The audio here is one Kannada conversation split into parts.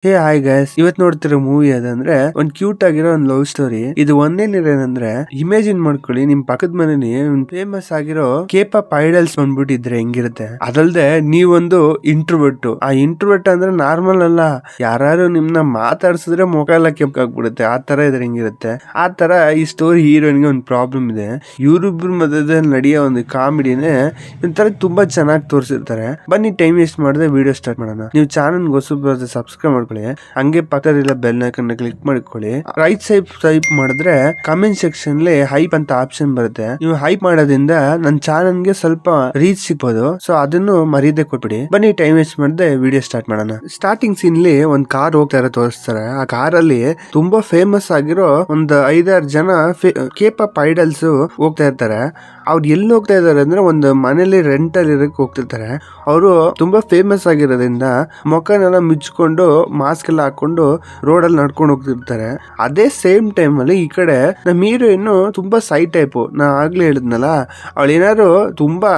ಹೇ ಹಾಯ್ ಗೈಸ್, ಇವತ್ ನೋಡ್ತಿರೋ ಮೂವಿ ಅದಂದ್ರೆ ಒಂದ್ ಕ್ಯೂಟ್ ಆಗಿರೋ ಒಂದ್ ಲವ್ ಸ್ಟೋರಿ. ಇದು ಒಂದೇನಿರೇನಂದ್ರೆ, ಇಮೇಜಿನ್ ಮಾಡ್ಕೊಳ್ಳಿ, ನಿಮ್ ಪಕ್ಕದ ಮನೇಲಿ ಫೇಮಸ್ ಆಗಿರೋ ಕೇಪಾಪ್ ಐಡಲ್ಸ್ ಬಂದ್ಬಿಟ್ಟಿದ್ರೆ ಹೆಂಗಿರುತ್ತೆ. ಅದಲ್ದೆ ನೀವೊಂದು ಇಂಟ್ರೋವರ್ಟ್. ಆ ಇಂಟ್ರೋವರ್ಟ್ ಅಂದ್ರೆ ನಾರ್ಮಲ್ ಅಲ್ಲ, ಯಾರು ನಿಮ್ನ ಮಾತಾಡ್ಸಿದ್ರೆ ಮುಖ ಎಲ್ಲ ಕೆಂಪಾಗ್ಬಿಡುತ್ತೆ, ಆ ತರ ಇದ್ರೆ ಹೆಂಗಿರುತ್ತೆ. ಆ ತರ ಈ ಸ್ಟೋರಿ ಹೀರೋಯಿನ್ಗೆ ಒಂದು ಪ್ರಾಬ್ಲಮ್ ಇದೆ. ಇವ್ರಿಬ್ರು ಮಧ್ಯದಲ್ಲಿ ನಡೆಯೋ ಒಂದು ಕಾಮಿಡಿನೇ ಒಂಥರ ತುಂಬಾ ಚೆನ್ನಾಗಿ ತೋರಿಸಿರ್ತಾರೆ. ಬನ್ನಿ ಟೈಮ್ ವೇಸ್ಟ್ ಮಾಡದೆ ವಿಡಿಯೋ ಸ್ಟಾರ್ಟ್ ಮಾಡೋಣ. ನೀವು ಚಾನಲ್ ಹೊಸಬ್ರು ಸಬ್ಸ್ಕ್ರೈಬ್ ಮಾಡ್ಕೊಳ್ಳಿ, ಹಂಗೆ ಪಕ್ಕದಲ್ಲಿರೋ ಬೆಲ್ ಐಕಾನ್ ಕ್ಲಿಕ್ ಮಾಡ್ಕೊಳ್ಳಿ. ರೈಟ್ ಸೈಡ್ ಟೈಪ್ ಮಾಡಿದ್ರೆ ಕಮೆಂಟ್ ಸೆಕ್ಷನ್ ಅಲ್ಲಿ ಹೈಪ್ ಅಂತ ಆಪ್ಷನ್ ಬರುತ್ತೆ. ನೀವು ಹೈಪ್ ಮಾಡೋದ್ರಿಂದ ನನ್ನ ಚಾನಲ್ ಗೆ ಸ್ವಲ್ಪ ರೀಚ್ ಸಿಗ್ಬೋದು, ಸೊ ಅದನ್ನು ಮರೀದೆ ಕೊಟ್ಬಿಡಿ. ಬನ್ನಿ ಟೈಮ್ ವೇಸ್ಟ್ ಮಾಡದೆ ವಿಡಿಯೋ ಸ್ಟಾರ್ಟ್ ಮಾಡೋಣ. ಸ್ಟಾರ್ಟಿಂಗ್ ಸೀನ್ ಅಲ್ಲಿ ಒಂದ್ ಕಾರ್ ಹೋಗ್ತಾ ಇರೋ ತೋರಿಸ್ತಾರೆ. ಆ ಕಾರ್ ಅಲ್ಲಿ ತುಂಬಾ ಫೇಮಸ್ ಆಗಿರೋ ಒಂದು 5-6 ಜನ ಕೇಪಾಪ್ ಐಡಲ್ಸ್ ಹೋಗ್ತಾ ಇರ್ತಾರೆ. ಅವ್ರು ಎಲ್ಲಿ ಹೋಗ್ತಾ ಇದಾರೆ ಅಂದ್ರೆ ಒಂದು ಮನೇಲಿ ರೆಂಟಲ್ ಇರಕ್ಕೆ ಹೋಗ್ತಿರ್ತಾರೆ. ಅವರು ತುಂಬಾ ಫೇಮಸ್ ಆಗಿರೋದ್ರಿಂದ ಮುಖನೆಲ್ಲ ಮುಚ್ಕೊಂಡು ಮಾಸ್ಕ್ ಎಲ್ಲ ಹಾಕೊಂಡು ರೋಡ್ ಅಲ್ಲಿ ನಡ್ಕೊಂಡು ಹೋಗ್ತಿರ್ತಾರೆ. ಅದೇ ಸೇಮ್ ಟೈಮ್ ಅಲ್ಲಿ ಈ ಕಡೆ ನಮ್ಮ ಹೀರೋಯಿನ್ ತುಂಬಾ ಸೈ ಟೈಪ್. ನಾ ಆಗ್ಲೇ ಹೇಳಿದ್ನಲ್ಲ, ಅವಳು ಏನಾದ್ರು ತುಂಬಾ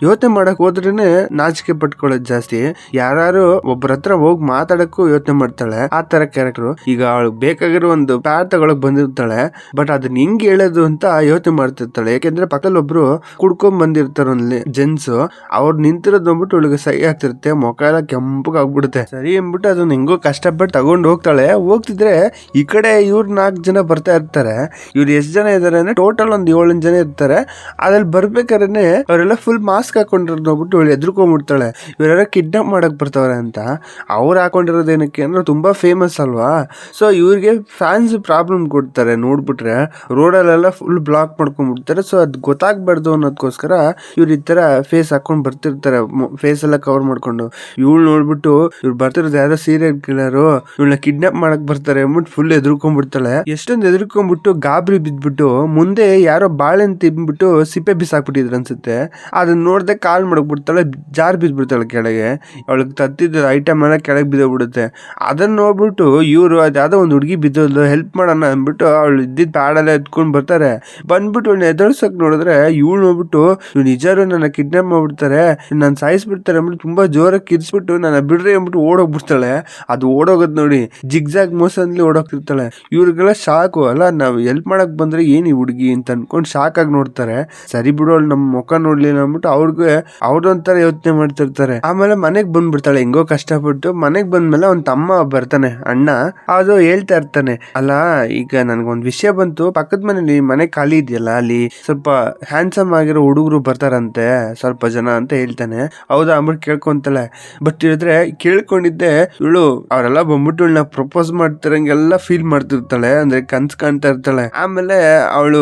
ಯೋಚನೆ ಮಾಡಕ್ ಹೋದ್ರೇನೆ ನಾಚಿಕೆ ಪಟ್ಕೊಳ್ಳೋದು ಜಾಸ್ತಿ. ಯಾರು ಒಬ್ಬರ ಹತ್ರ ಹೋಗಿ ಮಾತಾಡಕ್ಕೂ ಯೋಚನೆ ಮಾಡ್ತಾಳೆ, ಆ ತರ ಕ್ಯಾರೆಕ್ಟರ್. ಈಗ ಅವಳು ಬೇಕಾಗಿರೋ ಒಂದು ಪ್ಯಾಡ್ ತಗೊಳಕ್ ಬಂದಿರ್ತಾಳೆ, ಬಟ್ ಅದನ್ನ ಹಿಂಗ್ ಹೇಳೋದು ಅಂತ ಯೋಚನೆ ಮಾಡ್ತಿರ್ತಾಳೆ. ಯಾಕೆಂದ್ರೆ ಪಕ್ಕದಲ್ಲಿ ಒಬ್ರು ಕುಡ್ಕೊಂಡ್ ಬಂದಿರ್ತಾರ ಜೆಂಟ್ಸ್, ಅವ್ರು ನಿಂತಿರೋದ್ ನೋಡ್ಬಿಟ್ಟು ಅವಳಿಗೆ ಸೈ ಆಗ್ತಿರುತ್ತೆ, ಮುಖ ಎಲ್ಲ ಕೆಂಪಗ್ ಆಗ್ಬಿಡುತ್ತೆ. ಸರಿ ಅಂದ್ಬಿಟ್ಟು ಅದನ್ನ ಹೆಂಗೋ ಕಷ್ಟಪಟ್ಟು ತಗೊಂಡು ಹೋಗ್ತಾಳೆ. ಹೋಗ್ತಿದ್ರೆ ಈ ಕಡೆ ಇವ್ರು 4 ಜನ ಬರ್ತಾ ಇರ್ತಾರೆ. ಇವ್ರು ಎಷ್ಟು ಜನ ಇದಾರೆ ಅಂದ್ರೆ ಟೋಟಲ್ ಒಂದ್ 7 ಜನ ಇರ್ತಾರೆ. ಅದ್ರಲ್ಲಿ ಬರ್ಬೇಕಾದ್ರೆ ಅವರೆಲ್ಲ ಫುಲ್ ಮಾಸ್ಕ್ ಹಾಕೊಂಡಿರೋದು ನೋಡ್ಬಿಟ್ಟು ಇವಳು ಎದ್ರುಕೊಂಡ್ಬಿಡ್ತಾಳೆ, ಇವರೆಲ್ಲ ಕಿಡ್ನಾಪ್ ಮಾಡಕ್ ಬರ್ತಾವ್ರೆ ಅಂತ. ಅವ್ರು ಹಾಕೊಂಡಿರೋದು ಏನಕ್ಕೆ ಅಂದ್ರೆ ತುಂಬಾ ಫೇಮಸ್ ಅಲ್ವಾ, ಸೊ ಇವ್ರಿಗೆ ಫ್ಯಾನ್ಸ್ ಪ್ರಾಬ್ಲಮ್ ಕೊಡ್ತಾರೆ. ನೋಡ್ಬಿಟ್ರೆ ರೋಡಲ್ಲೆಲ್ಲ ಫುಲ್ ಬ್ಲಾಕ್ ಮಾಡ್ಕೊಂಡ್ಬಿಡ್ತಾರೆ. ಸೊ ಅದ್ ಗೊತ್ತಾಗ್ಬಾರ್ದು ಅನ್ನೋದಕ್ಕೋಸ್ಕರ ಇವ್ರು ಈ ತರ ಫೇಸ್ ಹಾಕೊಂಡ್ ಬರ್ತಿರ್ತಾರೆ, ಫೇಸ್ ಎಲ್ಲ ಕವರ್ ಮಾಡ್ಕೊಂಡು. ಇವಳು ನೋಡ್ಬಿಟ್ಟು ಇವ್ರು ಬರ್ತಿರೋದು ಯಾರೋ ಸೀರಿಯಲ್ ಕಿಲ್ಲರು, ಇವಳನ್ನ ಕಿಡ್ನಾಪ್ ಮಾಡಕ್ ಬರ್ತಾರೆ ಅಂದ್ಬಿಟ್ಟು ಫುಲ್ ಎದ್ರುಕೊಂಡ್ಬಿಡ್ತಾಳೆ. ಎಷ್ಟೊಂದು ಎದ್ರುಕೊಂಡ್ಬಿಟ್ಟು ಗಾಬರಿ ಬಿದ್ಬಿಟ್ಟು ಮುಂದೆ ಯಾರೋ ಬಾಳೆನ್ ತಿಂದ್ಬಿಟ್ಟು ಸಿಪ್ಪೆ ಬಿಸಾಕ್ಬಿಟ್ಟಿದ್ರು ಅನ್ಸುತ್ತೆ. ಅದನ್ನ ನೋಡ್ದೆ ಕಾಲ್ ಮಾಡಕ್ಬಿಡ್ತಾಳೆ, ಜಾರ್ ಬಿದ್ಬಿಡ್ತಾಳೆ ಕೆಳಗೆ. ಅವಳಿಗೆ ತತ್ತಿದ್ದ ಐಟಮ್ ಎಲ್ಲ ಕೆಳಗೆ ಬಿದ್ದೋಗ್ಬಿಡುತ್ತೆ. ಅದನ್ನ ನೋಡ್ಬಿಟ್ಟು ಇವ್ರು ಅದ್ಯಾವುದೋ ಒಂದು ಹುಡುಗಿ ಬಿದ್ದೋದ್ಲು, ಹೆಲ್ಪ್ ಮಾಡೋಣ ಅಂದ್ಬಿಟ್ಟು ಅವಳು ಇದ್ದಿದ್ ಪ್ಯಾಡೆಲ್ಲ ಎತ್ಕೊಂಡ್ ಬರ್ತಾರೆ. ಬಂದ್ಬಿಟ್ಟು ಇವಳನ್ನ ಎದುರ್ಸಕ್ ನೋಡಿದ್ರೆ ಇವಳು ನೋಡ್ಬಿಟ್ಟು ಇವ್ರು ನಿಜಾರು ನನ್ನ ಕಿಡ್ನಾಪ್ ಮಾಡ್ಬಿಡ್ತಾರೆ, ನಾನು ಸಾಯಿಸ್ಬಿಡ್ತಾರೆ ಅಂದ್ಬಿಟ್ಟು ತುಂಬಾ ಜೋರಾಗಿ ಕಿರ್ಸ್ಬಿಟ್ಟು ನನ್ನ ಬಿಡ್ರಿ ಅಂದ್ಬಿಟ್ಟು ಓಡೋಗ್ಬಿಡ್ತಾಳೆ. ಅದು ಓಡೋಗೋದ್ ನೋಡಿ ಜಿಗ್ಜಾಗ್ ಮೋಸನ್ಲಿ ಓಡೋಗ್ತಿರ್ತಾಳೆ. ಇವ್ರಿಗೆಲ್ಲ ಶಾಕು ಅಲ್ಲ, ನಾವ್ ಹೆಲ್ಪ್ ಮಾಡಕ್ ಬಂದ್ರೆ ಏನ್ ಈ ಹುಡುಗಿ ಅಂತ ಅನ್ಕೊಂಡ್ ಶಾಕ್ ಆಗಿ ನೋಡ್ತಾರೆ. ಸರಿ ಬಿಡು, ಅವ್ಳು ನಮ್ ಮುಖ ನೋಡ್ಲಿಲ್ಲ ಅಂದ್ಬಿಟ್ಟು ಅವ್ರೊಂಥರ ಯೋಚನೆ ಮಾಡ್ತಿರ್ತಾರೆ. ಆಮೇಲೆ ಮನೆಗ್ ಬಂದ್ಬಿಡ್ತಾಳೆ ಹೆಂಗೋ ಕಷ್ಟಪಟ್ಟು. ಮನೆಗ್ ಬಂದ್ಮೇಲೆ ಅವ್ನ್ ತಮ್ಮ ಬರ್ತಾನೆ, ಅಣ್ಣ. ಅದು ಹೇಳ್ತಾ ಇರ್ತಾನೆ, ಅಲ್ಲ ಈಗ ನನ್ಗೊಂದ್ ವಿಷಯ ಬಂತು, ಪಕ್ಕದ ಮನೇಲಿ ಮನೆ ಖಾಲಿ ಇದೆಯಲ್ಲ, ಅಲ್ಲಿ ಸ್ವಲ್ಪ ಹ್ಯಾಂಡ್ಸಮ್ ಆಗಿರೋ ಹುಡುಗರು ಬರ್ತಾರಂತೆ ಸ್ವಲ್ಪ ಜನ ಅಂತ ಹೇಳ್ತಾನೆ. ಹೌದಾ ಅಂದ್ಬಿಟ್ಟು ಕೇಳ್ಕೊಂತಾಳೆ. ಬಟ್ ಹೇಳಿದ್ರೆ ಕೇಳ್ಕೊಂಡಿದ್ದೆ ಇವಳು ಅವರೆಲ್ಲ ಬಂದ್ಬಿಟ್ಟು ಇವಳನ್ನ ಪ್ರಪೋಸ್ ಮಾಡ್ತಿರಂಗೆಲ್ಲ ಫೀಲ್ ಮಾಡ್ತಿರ್ತಾಳೆ, ಅಂದ್ರೆ ಕನ್ಸ್ ಕಾಣ್ತಾ ಇರ್ತಾಳೆ. ಆಮೇಲೆ ಅವಳು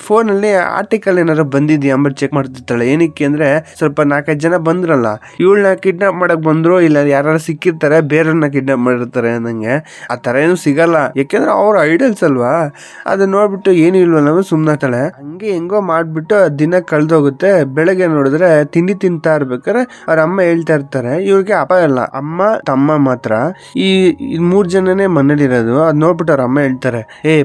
ಫೋನ್ ಅಲ್ಲಿ ಆರ್ಟಿಕಲ್ ಏನಾರ ಬಂದಿದ್ಯಾ ಅಂದ್ಬಿಟ್ಟು ಚೆಕ್ ಮಾಡ್ತಿರ್ತಾಳೆ. ಏನಕ್ಕೆ ಅಂದ್ರೆ ಸ್ವಲ್ಪ 4-5 ಜನ ಬಂದ್ರಲ್ಲ, ಇವಳನ್ನ ಕಿಡ್ನಾಪ್ ಮಾಡಕ್ ಬಂದ್ರು, ಇಲ್ಲ ಯಾರು ಸಿಕ್ಕಿರ್ತಾರೆ, ಬೇರೆಯವ್ರನ್ನ ಕಿಡ್ನಾಪ್ ಮಾಡಿರ್ತಾರೆ ಅನ್ನಂಗೆ. ಆ ತರ ಏನು ಸಿಗಲ್ಲ, ಯಾಕೆಂದ್ರೆ ಅವ್ರ ಐಡಲ್ಸ್ ಅಲ್ವಾ. ಅದನ್ನ ನೋಡ್ಬಿಟ್ಟು ಏನು ಇಲ್ವಲ್ಲ ನಾವು ಸುಮ್ನಾಗ್ತಾಳೆ. ಹಂಗೆ ಹೆಂಗೋ ಮಾಡ್ಬಿಟ್ಟು ದಿನ ಕಳ್ದೋಗುತ್ತೆ. ಬೆಳಗ್ಗೆ ನೋಡಿದ್ರೆ ತಿಂಡಿ ತಿಂತಾ ಇರ್ಬೇಕಾರೆ ಅವ್ರ ಅಮ್ಮ ಹೇಳ್ತಾ ಇರ್ತಾರೆ, ಇವ್ರಿಗೆ ಅಪ್ಪ ಇಲ್ಲ, ಅಮ್ಮ ತಮ್ಮ ಮಾತ್ರ, ಈ 3 ಜನನೇ ಮನೇಲಿ ಇರೋದು. ಅದ್ ನೋಡ್ಬಿಟ್ಟು ಅವ್ರ ಅಮ್ಮ ಹೇಳ್ತಾರೆ,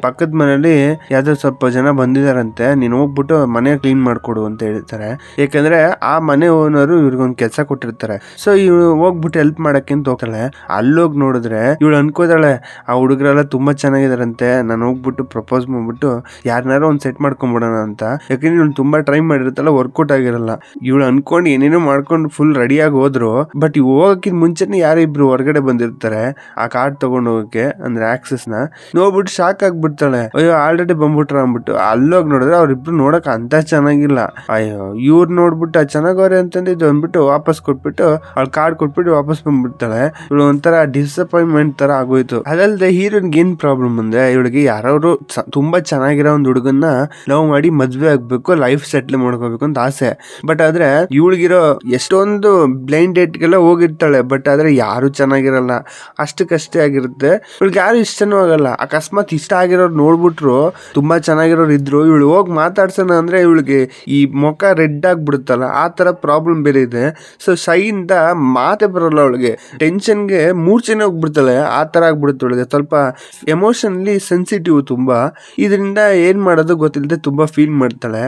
ಪಕ್ಕದ ಮನೇಲಿ ಯಾವ್ದೋ ಸ್ವಲ್ಪ ಜನ ಬಂದಿದಾರಂತೆ, ನೀನ್ ಹೋಗ್ಬಿಟ್ಟು ಮನೆ ಕ್ಲೀನ್ ಮಾಡ್ಕೊಡು ಅಂತ ಹೇಳ್ತಾರೆ. ಯಾಕಂದ್ರೆ ಆ ಮನೆ ಓನರು ಇವ್ರಿಗೊಂದ್ ಕೆಲಸ ಕೊಟ್ಟಿರ್ತಾರೆ. ಸೊ ಇವಳು ಹೋಗ್ಬಿಟ್ಟು ಹೆಲ್ಪ್ ಮಾಡಕ್ಕೆ ಅಂತ ಹೋಗ್ತಾಳೆ. ಅಲ್ಲೋಗಿ ನೋಡಿದ್ರೆ ಇವಳು ಅನ್ಕೋತಾಳೆ, ಆ ಹುಡುಗರೆಲ್ಲ ತುಂಬಾ ಚೆನ್ನಾಗಿದಾರಂತೆ, ನಾನು ಹೋಗ್ಬಿಟ್ಟು ಪ್ರಪೋಸ್ ಮಾಡ್ಬಿಟ್ಟು ಯಾರನ್ನಾರು ಒಂದ್ ಸೆಟ್ ಮಾಡ್ಕೊಂಡ್ಬಿಡೋಣ ಅಂತ. ಯಾಕಂದ್ರೆ ಇವಳು ತುಂಬಾ ಟ್ರೈ ಮಾಡಿರುತ್ತಲ್ಲ, ವರ್ಕೌಟ್ ಆಗಿರಲ್ಲ. ಇವಳು ಅನ್ಕೊಂಡು ಏನೇನೋ ಮಾಡ್ಕೊಂಡು ಫುಲ್ ರೆಡಿಯಾಗಿ ಹೋದ್ರು. ಬಟ್ ಹೋಗಕ್ಕಿಂತ ಮುಂಚೆನೆ ಯಾರಿಬ್ರು ಹೊರಗಡೆ ಬಂದಿರ್ತಾರೆ ಆ ಕಾರ್ಡ್ ತಗೊಂಡ್ ಹೋಗಕ್ಕೆ, ಅಂದ್ರೆ ಆಕ್ಸಸ್ ನ. ನೋಡ್ಬಿಟ್ಟು ಶಾಕ್ ಆಗ್ಬಿಡ್ತಾಳೆ, ಅಯ್ಯೋ ಆಲ್ರೆಡಿ ಬಂದ್ಬಿಟ್ರ ಅಂದ್ಬಿಟ್ಟು. ಅಲ್ಲೋಗಿ ನೋಡಿದ್ರೆ ಅವ್ರಿಬ್ರು ನೋಡಕ್ ಅಂತ ಚೆನ್ನಾಗಿಲ್ಲ. ಅಯ್ಯೋ ಇವ್ರು ನೋಡ್ಬಿಟ್ಟು ಚೆನ್ನಾಗವ್ರೆ ಅಂತಂದಿದ್ದು ಅಂದ್ಬಿಟ್ಟು ವಾಪಸ್ ಕೊಟ್ಬಿಟ್ಟು ಅವ್ಳ ಕಾರ್ಡ್ ಕೊಟ್ಬಿಟ್ಟು ವಾಪಸ್ ಬಂದ್ಬಿಡ್ತಾಳೆ. ಇವಳು ಒಂಥರ ಡಿಸಪಾಯಿಂಟ್ಮೆಂಟ್ ತರ ಆಗೋಯ್ತು. ಅದಲ್ದೆ ಹೀರೋನ್ಗೆ ಏನ್ ಪ್ರಾಬ್ಲಮ್ ಅಂದ್ರೆ, ಇವಳಿಗೆ ಯಾರು ತುಂಬಾ ಚೆನ್ನಾಗಿರೋ ಒಂದು ಹುಡುಗನ್ನ ಲವ್ ಮಾಡಿ ಮದ್ವೆ ಆಗ್ಬೇಕು, ಲೈಫ್ ಸೆಟ್ಲ್ ಮಾಡ್ಕೋಬೇಕು ಅಂತ ಆಸೆ. ಬಟ್ ಆದ್ರೆ ಇವಳಿಗಿರೋ ಎಷ್ಟೊಂದು ಬ್ಲೈಂಡ್ ಡೇಟ್ಗೆಲ್ಲ ಹೋಗಿರ್ತಾಳೆ, ಬಟ್ ಆದ್ರೆ ಯಾರು ಚೆನ್ನಾಗಿರಲ್ಲ, ಅಷ್ಟಕ್ಕಷ್ಟೇ ಆಗಿರುತ್ತೆ. ಇವಳಿಗೆ ಯಾರು ಇಷ್ಟನೂ ಆಗಲ್ಲ. ಅಕಸ್ಮಾತ್ ಇಷ್ಟ ಆಗಿರೋರು ನೋಡ್ಬಿಟ್ರು, ತುಂಬಾ ಚೆನ್ನಾಗಿರೋರು ಇದ್ರು, ಇವಳು ಹೋಗಿ ಮಾತಾಡ್ಸೋಣ ಅಂದ್ರೆ ಇವಳಿಗೆ ಈ ಮುಖ ರೆಡ್ ಆಗ್ಬಿಡುತ್ತಲ್ಲ, ಆ ತರ ಪ್ರಾಬ್ಲಮ್ ಬೇರೆ ಇದೆ. ಸೊ ಶೈಯಿಂದ ಮಾತೆ ಬರಲ್ಲ ಅವಳಿಗೆ, ಟೆನ್ಷನ್ಗೆ ಮೂರ್ಛೆನೆ ಹೋಗ್ಬಿಡ್ತಾಳೆ, ಆ ತರ ಆಗ್ಬಿಡುತ್ತೆ ಅವಳಿಗೆ. ಸ್ವಲ್ಪ ಎಮೋಷನಲಿ ಸೆನ್ಸಿಟಿವ್ ತುಂಬಾ. ಇದರಿಂದ ಏನ್ ಮಾಡೋದು ಗೊತ್ತಿಲ್ಲದೆ ತುಂಬಾ ಫೀಲ್ ಮಾಡ್ತಾಳೆ.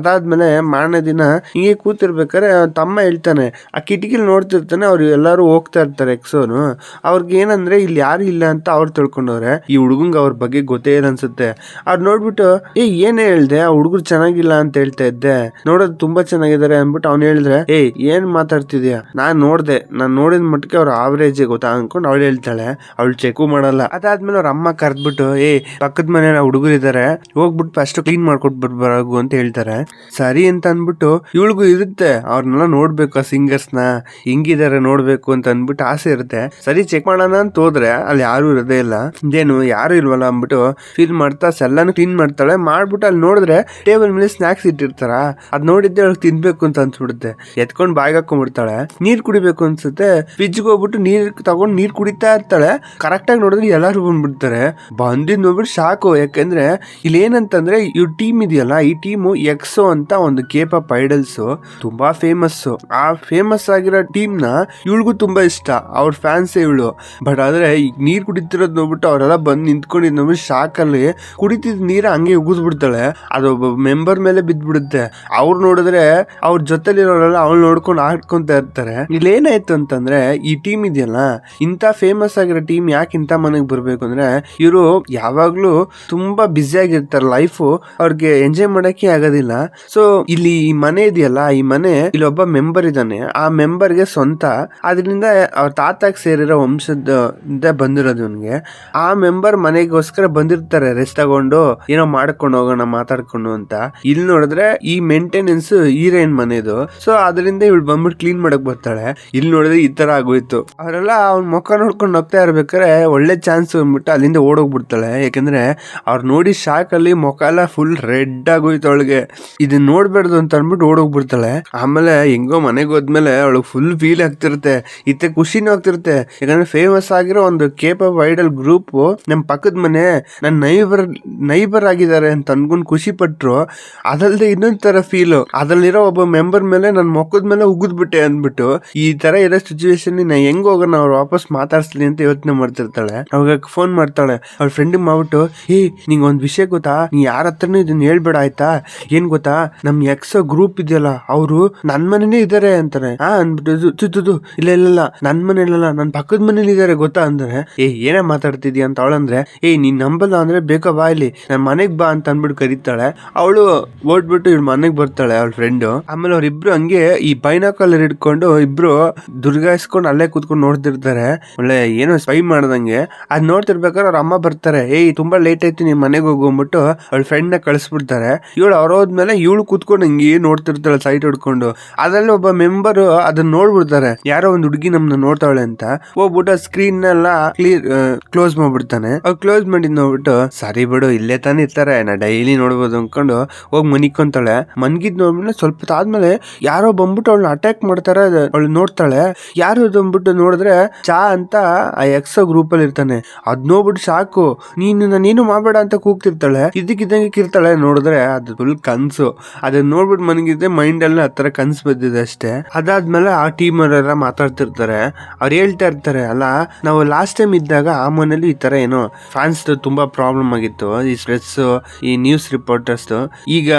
ಅದಾದ್ಮೇಲೆ ಮಾರನೇ ದಿನ ಹಿಂಗೆ ಕೂತಿರ್ಬೇಕಾರೆ ತಮ್ಮ ಹೇಳ್ತಾನೆ, ಆ ಕಿಟಕಿಲಿ ನೋಡ್ತಿರ್ತಾನೆ, ಅವ್ರು ಎಲ್ಲಾರು ಹೋಗ್ತಾ ಇರ್ತಾರೆ ಎಕ್ಸೋನು. ಅವ್ರಿಗೆ ಏನಂದ್ರೆ ಇಲ್ಲಿ ಯಾರು ಇಲ್ಲ ಅಂತ ಅವ್ರು ತಿಳ್ಕೊಂಡವ್ರೆ. ಈ ಹುಡುಗಂಗ ಅವ್ರ ಬಗ್ಗೆ ಗೊತ್ತೇ ಇಲ್ಲ ಅನ್ಸುತ್ತೆ. ಅವ್ರು ನೋಡ್ಬಿಟ್ಟು ಏನೇ ಹೇಳ್ದೆ, ಆ ಹುಡುಗರು ಚೆನ್ನಾಗಿಲ್ಲ ಅಂತ ಹೇಳ್ತಾ ಇದ್ದೆ, ನೋಡೋದು ತುಂಬಾ ಚೆನ್ನಾಗಿದ್ದಾರೆ ಅಂದ್ಬಿಟ್ಟು ಅವ್ನು ಹೇಳಿದ್ರೆ, ಏನ್ ಮಾತಾಡ್ತಿದ್ಯಾ, ನಾನ್ ನೋಡಿದ ಮಟ್ಟಿಗೆ ಅವ್ರ ಆವರೇಜ್ ಗೊತ್ತಾ ಅನ್ಕೊಂಡು ಅವಳು ಹೇಳ್ತಾಳೆ. ಅವಳು ಚೆಕ್ ಮಾಡಲ್ಲ. ಅದಾದ್ಮೇಲೆ ಅವ್ರ ಅಮ್ಮ ಕರ್ದ್ಬಿಟ್ಟು ಪಕ್ಕದ ಮನೆ ಹುಡುಗರು ಇದಾರೆ, ಹೋಗ್ಬಿಟ್ಟು ಫಸ್ಟ್ ಕ್ಲೀನ್ ಮಾಡ್ಕೊಟ್ ಬರಬಾರಗು ಅಂತ ಹೇಳ್ತಾರೆ. ಸರಿ ಅಂತ ಅನ್ಬಿಟ್ಟು ಇವಳಿಗೂ ಇರುತ್ತೆ ಅವ್ರನ್ನೆಲ್ಲ ನೋಡ್ಬೇಕು, ಆ ಸಿಂಗರ್ಸ್ ನ ಹಿಂಗಿದಾರೆ ನೋಡ್ಬೇಕು ಅಂತ ಅನ್ಬಿಟ್ಟು ಆಸೆ ಇರುತ್ತೆ. ಸರಿ ಚೆಕ್ ಮಾಡೋಣ ಅಂತ ಹೋದ್ರೆ ಅಲ್ಲಿ ಯಾರು ಇರೋದೇ ಇಲ್ಲ. ಇದೇನು ಯಾರು ಇಲ್ವಲ್ಲ ಅಂದ್ಬಿಟ್ಟು ಫೀಲ್ ಮಾಡ್ತಾ ಎಲ್ಲಾನು ಕ್ಲೀನ್ ಮಾಡ್ತಾಳೆ. ಮಾಡ್ಬಿಟ್ಟು ಅಲ್ಲಿ ನೋಡಿದ್ರೆ ಟೇಬಲ್ ಮೇಲೆ ಸ್ನಾಕ್ಸ್ ಇಟ್ಟಿರ್ತಾರ. ಅದ್ ನೋಡಿದ್ದೆ ಅವಳಿಗೆ ತಿನ್ಬೇಕು ಅಂತ ಅನ್ಸ್ಬಿಡುತ್ತೆ. ಎತ್ಕೊಂಡ್ ಬಾಯಿಗೆ ಹಾಕೊಂಡ್ಬಿಡ್ತಾಳೆ. ನೀರ್ ಕುಡಿಬೇಕು ಅನ್ಸುತ್ತೆ. ಫ್ರಿಜ್ಗೆ ಹೋಗ್ಬಿಟ್ಟು ನೀರ್ ಕುಡಿತಾ ಇರ್ತಾಳೆ. ಕರೆಕ್ಟ್ ಆಗಿ ನೋಡಿದ್ರೆ ಎಲ್ಲಾರು ಬಂದ್ಬಿಡ್ತಾರೆ. ಬಂದಿದ್ ನೋಡ್ಬಿಟ್ಟು ಶಾಕು. ಯಾಕಂದ್ರೆ ಇಲ್ಲಿ ಏನಂತಂದ್ರೆ ಇವ್ ಟೀಮ್ ಇದೆಯಲ್ಲ, ಈ ಟೀಮು ಎಕ್ಸೋ ಅಂತ ಒಂದು ಕೇಪಾಪ್ ಐಡಲ್ಸ್ ತುಂಬಾ ಫೇಮಸ್. ಆ ಫೇಮಸ್ ಆಗಿರೋ ಟೀಮ್ ನ ಇವಳಿಗೂ ತುಂಬಾ ಇಷ್ಟ, ಅವ್ರ ಫ್ಯಾನ್ಸ್ ಇವಳು. ಬಟ್ ಆದ್ರೆ ಈಗ ನೀರ್ ಕುಡಿತಿರೋದ್ ನೋಡ್ಬಿಟ್ಟು ಅವರೆಲ್ಲ ಬಂದ್ ನಿಂತ್ಕೊಂಡಿದ್ ನೋಡ್ಬಿಟ್ಟು ಶಾಕ್ ಅಲ್ಲಿ ಕುಡಿತಿದ್ ನೀರ ಹಂಗೆ ಉಗಿದ್ಬಿಡ್ತಾಳೆ. ಅದೊಬ್ಬ ಮೆಂಬರ್ ಮೇಲೆ ಬಿದ್ದ್ಬಿಡುತ್ತೆ. ಅವ್ರು ನೋಡಿದ್ರೆ ಅವ್ರ ಜೊತೆಲಿರೋರೆಲ್ಲ ಅವ್ಳು ನೋಡ್ಕೊಂಡು ಆಡ್ಕೊಂತ ಇರ್ತಾರೆ. ಇಲ್ಲಿ ಏನಾಯ್ತು ಅಂತಂದ್ರೆ ಈ ಟೀಮ್ ಇದೆಯಲ್ಲ, ಇಂತ ಫೇಮಸ್ ಆಗಿರೋ ಟೀಮ್ ಯಾಕೆ ಇಂತ ಮನೆಗೆ ಬರ್ಬೇಕು ಅಂದ್ರೆ ಇವರು ಯಾವಾಗ್ಲೂ ತುಂಬಾ ಬ್ಯುಸಿ ಆಗಿರ್ತಾರೆ. ಲೈಫು ಅವ್ರಿಗೆ ಎಂಜಾಯ್ ಮಾಡಕ್ಕೆ ಆಗೋದಿಲ್ಲ. ಸೊ ಇಲ್ಲಿ ಈ ಮನೆ ಇದೆಯಲ್ಲ, ಈ ಮನೆ ಇಲ್ಲಿ ಒಬ್ಬ ಮೆಂಬರ್ ಇದ್ದಾನೆ. ಆ ಮೆಂಬರ್ಗೆ ಸ್ವಂತ, ಅದರಿಂದ ಅವ್ರ ತಾತಾಗ ಸೇರಿರೋ ವಂಶದ ಬಂದಿರೋದು ಇವನ್ಗೆ. ಆ ಮೆಂಬರ್ ಮನೆಗೋಸ್ಕರ ಬಂದಿರ್ತಾರೆ, ರೆಸ್ಟ್ ತಗೊಂಡು ಏನೋ ಮಾಡ್ಕೊಂಡು ಹೋಗೋಣ ಮಾತಾಡ್ಕೊಂಡು ಅಂತ. ಇಲ್ಲಿ ನೋಡಿದ್ರೆ ಈ ಮೇಂಟೆನೆನ್ಸ್ ಹೀರೋಯಿನ್ ಮನೆದು. ಸೊ ಅದರಿಂದ ಇವಳು ಬಂದ್ಬಿಟ್ಟು ಕ್ಲೀನ್ ಮಾಡಕ್ ಬರ್ತಾಳೆ. ಇಲ್ಲಿ ನೋಡಿದ್ರೆ ಈ ತರ ಆಗೋಯ್ತು. ಅವರೆಲ್ಲ ಅವ್ನ ಮುಖ ನೋಡ್ಕೊಂಡು ಹೋಗ್ತಾ ಇರ್ಬೇಕಾರೆ ಒಳ್ಳೆ ಚಾನ್ಸ್ ಅಂದ್ಬಿಟ್ಟು ಅಲ್ಲಿಂದ ಓಡೋಗ್ಬಿಡ್ತಾಳೆ. ಯಾಕಂದ್ರೆ ಅವ್ರು ನೋಡಿ ಶಾಕ್ ಅಲ್ಲಿ ಮುಖ ಎಲ್ಲ ಫುಲ್ ರೆಡ್ ಆಗೋಯ್ತು ಅವಳಿಗೆ. ಇದನ್ನ ನೋಡ್ಬೇಡ್ದು ಅಂತ ಅನ್ಬಿಟ್ಟು ಓಡೋಗ್ಬಿಡ್ತಾಳೆ. ಆಮೇಲೆ ಹೆಂಗೋ ಮನೆಗೆ ಹೋದ್ಮೇಲೆ ಅವಳಿಗೆ ಫುಲ್ ಫೀಲ್ ಆಗ್ತಿರುತ್ತೆ, ಇತ್ತೆ ಖುಷಿನೂ ಆಗ್ತಿರುತ್ತೆ. ಯಾಕಂದ್ರೆ ಫೇಮಸ್ ಆಗಿರೋ ಒಂದು ಕೇಪಾಪ್ ಐಡಲ್ ಗ್ರೂಪ್ ನಮ್ ಪಕ್ಕದ ಮನೆ ನನ್ನ ನೈಬರ್ ಆಗಿದ್ದಾರೆ ಅಂತ ಅನ್ಕೊಂಡ್ ಖುಷಿ ಪಟ್ರು. ಅದಲ್ದೆ ಇನ್ನೊಂದ್ ತರ ಫೀಲ್, ಅದ್ರಲ್ಲಿರೋ ಒಬ್ಬ ಮೆಂಬರ್ ಮೇಲೆ ನನ್ ಮೊಕ್ಕದ ಮೇಲೆ ಉಗಿದ್ಬಿಟ್ಟೆ ಅಂದ್ಬಿಟ್ಟು ಈ ತರ ಇರೋ ಸಿಚುವೇಶನ್ ನಾ ಹೆಂಗ್ ಹೋಗೋಣ ಅವ್ರು ವಾಪಸ್ ಮಾತಾಡ್ಸ್ಲಿ ಅಂತ ಯೋಚನೆ ಮಾಡ್ತಿರ್ತಾಳೆ. ಅವಾಗ ಫೋನ್ ಮಾಡ್ತಾಳೆ ಅವ್ರ ಫ್ರೆಂಡ್ ಮಾಡ್ಬಿಟ್ಟು, ನಿಂಗ್ ಒಂದ್ ವಿಷಯ ಗೊತ್ತಾ, ನೀ ಯಾರ ಹತ್ರನೂ ಇದನ್ನ ಹೇಳ್ಬೇಡ ಆಯ್ತಾ. ಏನ್ ಗೊತ್ತಾ, ನಮ್ ಎಕ್ಸೋ ಗ್ರೂಪ್ ಇದೆಯಲ್ಲ ಅವ್ರು ನನ್ ಮನೇನೇ ಇದಾರೆ ಅಂತಾರೆ. ಅಂದ್ಬಿಟ್ಟು ಇಲ್ಲ ನನ್ ಮನೇಲಲ್ಲ, ನನ್ ಪಕ್ಕದ ಮನೇಲಿ ಇದಾರೆ ಗೊತ್ತಾ ಅಂದ್ರೆ, ಏನೇ ಮಾತಾಡ್ತಿದ್ಯಾ ಅಂತ ಅವಳಂದ್ರೆ, ನೀನ್ ನಂಬಲ್ಲ ಅಂದ್ರೆ ಬೇಕಾ ಬಾ ಇಲ್ಲಿ ನನ್ ಮನೆಗ್ ಬಾ ಅಂತ ಅನ್ಬಿಟ್ಟು ಕರೀತಾಳೆ. ಅವಳು ಓಡ್ಬಿಟ್ಟು ಇವ್ರ ಮನೆಗ್ ಬರ್ತಾಳೆ ಅವ್ಳ ಫ್ರೆಂಡ್. ಆಮೇಲೆ ಅವ್ರಿಬ್ರು ಹಂಗೆ ಈ ಬೈನಾಕಲರ್ ಹಿಡ್ಕೊಂಡು ಇಬ್ರು ದುರ್ಗಾಯಿಸ್ಕೊಂಡು ಅಲ್ಲೇ ಕೂತ್ಕೊಂಡು ನೋಡ್ತಿರ್ತಾರೆ. ಒಳ್ಳೆ ಏನೋ ಸ್ಪೈ ಮಾಡ್ದಂಗೆ. ಅದ್ ನೋಡ್ತಿರ್ಬೇಕಾದ್ರೆ ಅವ್ರ ಅಮ್ಮ ಬರ್ತಾರೆ. ತುಂಬಾ ಲೇಟ್ ಆಯ್ತು, ನಿಮ್ ಮನೆಗೆ ಹೋಗ್ಬಿಟ್ಟು ಅವಳ ಫ್ರೆಂಡ್ ನ ಕಳಿಸ್ಬಿಡ್ತಾರೆ. ಇವಳು ಅವ್ರೋದ್ಮೇಲೆ ಇವಳು ಕೂತ್ಕೊಂಡು ಹಿಂಗೆ ನೋಡ್ತಿರ್ತಾಳೆ ಸೈಟ್ ಹೊಡ್ಕೊಂಡು. ಅದ್ರಲ್ಲಿ ಒಬ್ಬ ಮೆಂಬರ್ ಅದನ್ನ ನೋಡ್ಬಿಡ್ತಾರೆ, ಯಾರೋ ಒಂದ್ ಹುಡುಗಿ ನಮ್ನ ನೋಡ್ತಾವಳೆ ಅಂತ. ಹೋಗ್ಬಿಟ್ಟು ಸ್ಕ್ರೀನ್ ಎಲ್ಲ ಕ್ಲೋಸ್ ಮಾಡ್ಬಿಡ್ತಾನೆ. ಅವ್ರು ಕ್ಲೋಸ್ ಮಾಡಿದ್ ನೋಡ್ಬಿಟ್ಟು, ಸರಿ ಬಿಡು ಇಲ್ಲೇ ತಾನೇ ಇರ್ತಾರೆ, ನಾ ಡೈಲಿ ನೋಡ್ಬೋದು ಅನ್ಕೊಂಡು ಹೋಗಿ ಮನಿಕೊಂತಾಳೆ. ಮನ್ಗಿದ್ ನೋಡ್ಬಿಟ್ಟು ಸ್ವಲ್ಪ ಆದ್ಮೇಲೆ ಯಾರೋ ಬಂದ್ಬಿಟ್ಟು ಅವಳನ್ನ ಅಟ್ಯಾಕ್ ಮಾಡ್ತಾರೆ. ಅವಳು ನೋಡ್ತಾಳೆ, ಯಾರು ಅಂದ್ಬಿಟ್ಟು ನೋಡಿದ್ರೆ ಚಾ ಅಂತ ಆ ಎಕ್ಸೋ ಗ್ರೂಪ್ ಅಲ್ಲಿ ಇರ್ತಾನೆ. ಅದ್ ನೋಡ್ಬಿಟ್ಟು ಸಾಕು, ನೀನು ಮಾಡಬೇಡ ಅಂತ ಕೂಗ್ತಿರ್ತಾಳೆ. ಇದಕ್ಕಿದ್ದಂಗೆ ಕಿರ್ತಾಳೆ. ನೋಡಿದ್ರೆ ಅದು ಫುಲ್ ಕನ್ಸು. ಅದನ್ನ ನೋಡ್ಬಿಟ್ಟು ಮನಗಿದ್ರೆ ಮೈಂಡ್ ಅಲ್ಲಿ ಹತ್ತರ ಕನ್ಸು ಬಂದಿದೆ ಅಷ್ಟೇ. ಅದಾದ್ಮೇಲೆ ಆ ಟೀಮ್ ಅವರೆಲ್ಲ ಮಾತಾಡ್ತಿರ್ತಾರೆ. ಅವ್ರು ಹೇಳ್ತಾ ಇರ್ತಾರೆ, ಅಲ್ಲ ನಾವು ಲಾಸ್ಟ್ ಟೈಮ್ ಇದ್ದಾಗ ಆ ಮನೇಲಿ ಈ ತರ ಏನೋ ಫ್ಯಾನ್ಸ್ ತುಂಬಾ ಪ್ರಾಬ್ಲಮ್ ಆಗಿತ್ತು, ಈ ಸ್ಟ್ರೆಸ್, ಈ ನ್ಯೂಸ್ ರಿಪೋರ್ಟರ್ಸ್. ಈಗ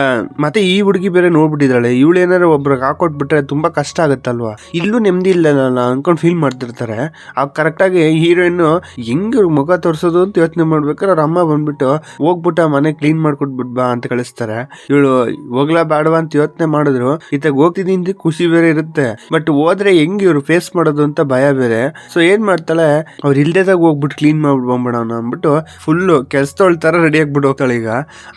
ಮತ್ತೆ ಈ ಹುಡುಗಿ ಬೇರೆ ನೋಡ್ಬಿಟ್ಟಿದ್ದಾಳೆ, ಇವಳು ಏನಾದ್ರು ಒಬ್ರಿಗೆ ಹಾಕೊಟ್ಬಿಟ್ರೆ ತುಂಬಾ ಕಷ್ಟ ಆಗುತ್ತಲ್ವಾ, ಇಲ್ಲೂ ನೆಮ್ಮದಿ ಇಲ್ಲ ಅನ್ಕೊಂಡ್ ಫೀಲ್ ಮಾಡ್ತಿರ್ತಾರೆ. ಆ ಕರೆಕ್ಟ್ ಆಗಿ ಹೀರೋಯಿನ್ ಹೆಂಗ್ ಮುಖ ತೋರ್ಸೋದು ಅಂತ ಯೋಚನೆ ಮಾಡ್ಬೇಕಾದ್ರೆ ಅವ್ರ ಅಮ್ಮ ಬಂದ್ಬಿಟ್ಟು ಹೋಗ್ಬಿಟ್ಟು ಮನೆ ಕ್ಲೀನ್ ಮಾಡ್ಕೊಟ್ಬಿಟ್ ಬಾ ಅಂತ ಕಳಿಸ್ತಾರೆ. ಇವಳು ಹೋಗ್ಲಾ ಬೇಡವಾ ಅಂತ ಯೋಚನೆ ಮಾಡಿದ್ರು. ಇತ್ತಾಗ ಹೋಗ್ತಿದ್ದೀನಿ ಖುಷಿ ಬೇರೆ ಇರುತ್ತೆ, ಬಟ್ ಹೋದ್ರೆ ಹೆಂಗ್ ಇವ್ರು ಫೇಸ್ ಮಾಡೋದು ಅಂತ ಭಯ ಬೇರೆ. ಸೊ ಏನ್ ಮಾಡ್ತಾಳೆ, ಅವ್ರು ಇಲ್ದೇದಾಗ ಹೋಗ್ಬಿಟ್ಟು ಕ್ಲೀನ್ ಮಾಡ್ಬಿಟ್ಟು ಬಂದ್ಬಿಡೋಣ ಅಂದ್ಬಿಟ್ಟು ಫುಲ್ ಕೆಲ್ಸದವಳ ತರ ರೆಡಿ ಆಗ್ಬಿಟ್ಟು ಹೋಗ್ತಾಳೆ. ಈಗ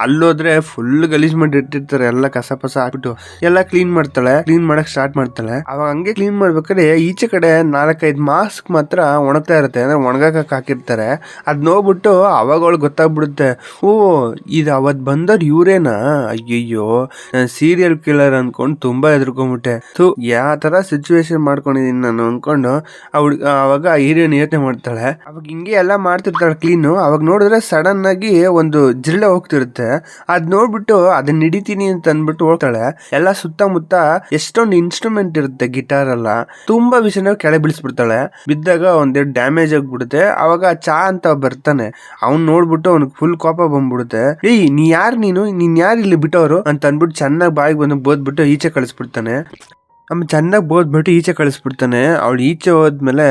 ಅಲ್ಲೋದ್ರೆ ಫುಲ್ ಗಲೀಜ್ ಮಾಡಿ ಇಟ್ಟಿರ್ತಾರೆ, ಎಲ್ಲ ಕಸ ಪಸ ಹಾಕ್ಬಿಟ್ಟು ಎಲ್ಲ ಕ್ಲೀನ್ ಮಾಡ್ತಾಳೆ. ಕ್ಲೀನ್ ಮಾಡಕ್ ಸ್ಟಾರ್ಟ್ ಮಾಡ್ತಾಳೆ. ಅವಾಗ ಹಂಗೆ ಕ್ಲೀನ್ ಮಾಡ್ಬೇಕಾದ್ರೆ ಈಚೆ ಕಡೆ 4-5 ಮಾಸ್ಕ್ ಮಾತ್ರ ಒಣಗ್ತಾ ಇರುತ್ತೆ, ಅಂದ್ರೆ ಒಣಗಾಕಕ್ ಹಾಕಿರ್ತಾರೆ. ಅದ್ ನೋಡ್ಬಿಟ್ಟು ಅವಾಗ ಅವಳು ಗೊತ್ತಾಗ್ಬಿಡುತ್ತೆ, ಇದು ಅವತ್ ಬಂದವ್ರು ಇವ್ರೇನಾ, ಅಯ್ಯಯ್ಯೋ ಸೀರಿಯಲ್ ಕಿಲ್ಲರ್ ಅನ್ಕೊಂಡು ತುಂಬಾ ಎದ್ರುಕೊಂಡ್ಬಿಟ್ಟೆ. ಯಾವ ತರ ಸಿಚುವೇಶನ್ ಮಾಡ್ಕೊಂಡಿದೀನಿ ನಾನು ಅನ್ಕೊಂಡು ಅವಾಗ ಹೀರೋಯಿನ್ ಯೋಚನೆ ಮಾಡ್ತಾಳೆ. ಅವಾಗ ಹಿಂಗೆ ಎಲ್ಲ ಮಾಡ್ತಿರ್ತಾಳೆ ಕ್ಲೀನು. ಅವಾಗ ನೋಡಿದ್ರೆ ಸಡನ್ ಆಗಿ ಒಂದು ಜಿರಳೆ ಹೋಗ್ತಿರುತ್ತೆ. ಅದ್ ನೋಡ್ಬಿಟ್ಟು ಅದನ್ನ ಹಿಡಿತೀನಿ ಅಂತ ಅನ್ಬಿಟ್ಟು ಹೋಗ್ತಾಳೆ. ಎಲ್ಲ ಸುತ್ತಮುತ್ತ ಎಷ್ಟೊಂದು ಇನ್ಸ್ಟ್ರೂಮೆಂಟ್ ಇರುತ್ತೆ, ಗಿಟಾರ್ ಎಲ್ಲ, ತುಂಬಾ ವಿಷಯನ ಕೆಳಗೆ ಬೀಳಿಸ್ಬಿಡ್ತಾಳೆ. ಬಿದ್ದಾಗ ಒಂದೆರಡು ಡ್ಯಾಮೇಜ್ ಆಗ್ಬಿಡುತ್ತೆ. ಅವಾಗ ಚಾ ಅಂತ ಬರ್ತಾನೆ, ಅವ್ನ್ ನೋಡ್ಬಿಟ್ಟು ಅವ್ನಿಗೆ ಫುಲ್ ಕೋಪ ಬಂದ್ಬಿಡುತ್ತೆ. ನೀನ್ ಯಾರು ಇಲ್ಲಿ ಬಿಟ್ಟವರು ಅಂತ ಅಂತ ಅಂದ್ಬಿಟ್ಟು ಚೆನ್ನಾಗಿ ಬಾಯಿಗೆ ಬಂದು ಬೋದ್ಬಿಟ್ಟು ಈಚೆ ಕಳಿಸ್ಬಿಡ್ತಾನೆ. ಆಮೇಲೆ ಚೆನ್ನಾಗಿ ಬೋದ್ಬಿಟ್ಟು ಈಚೆ ಕಳಿಸ್ಬಿಡ್ತಾನೆ. ಅವಳು ಈಚೆ ಹೋದ್ಮೇಲೆ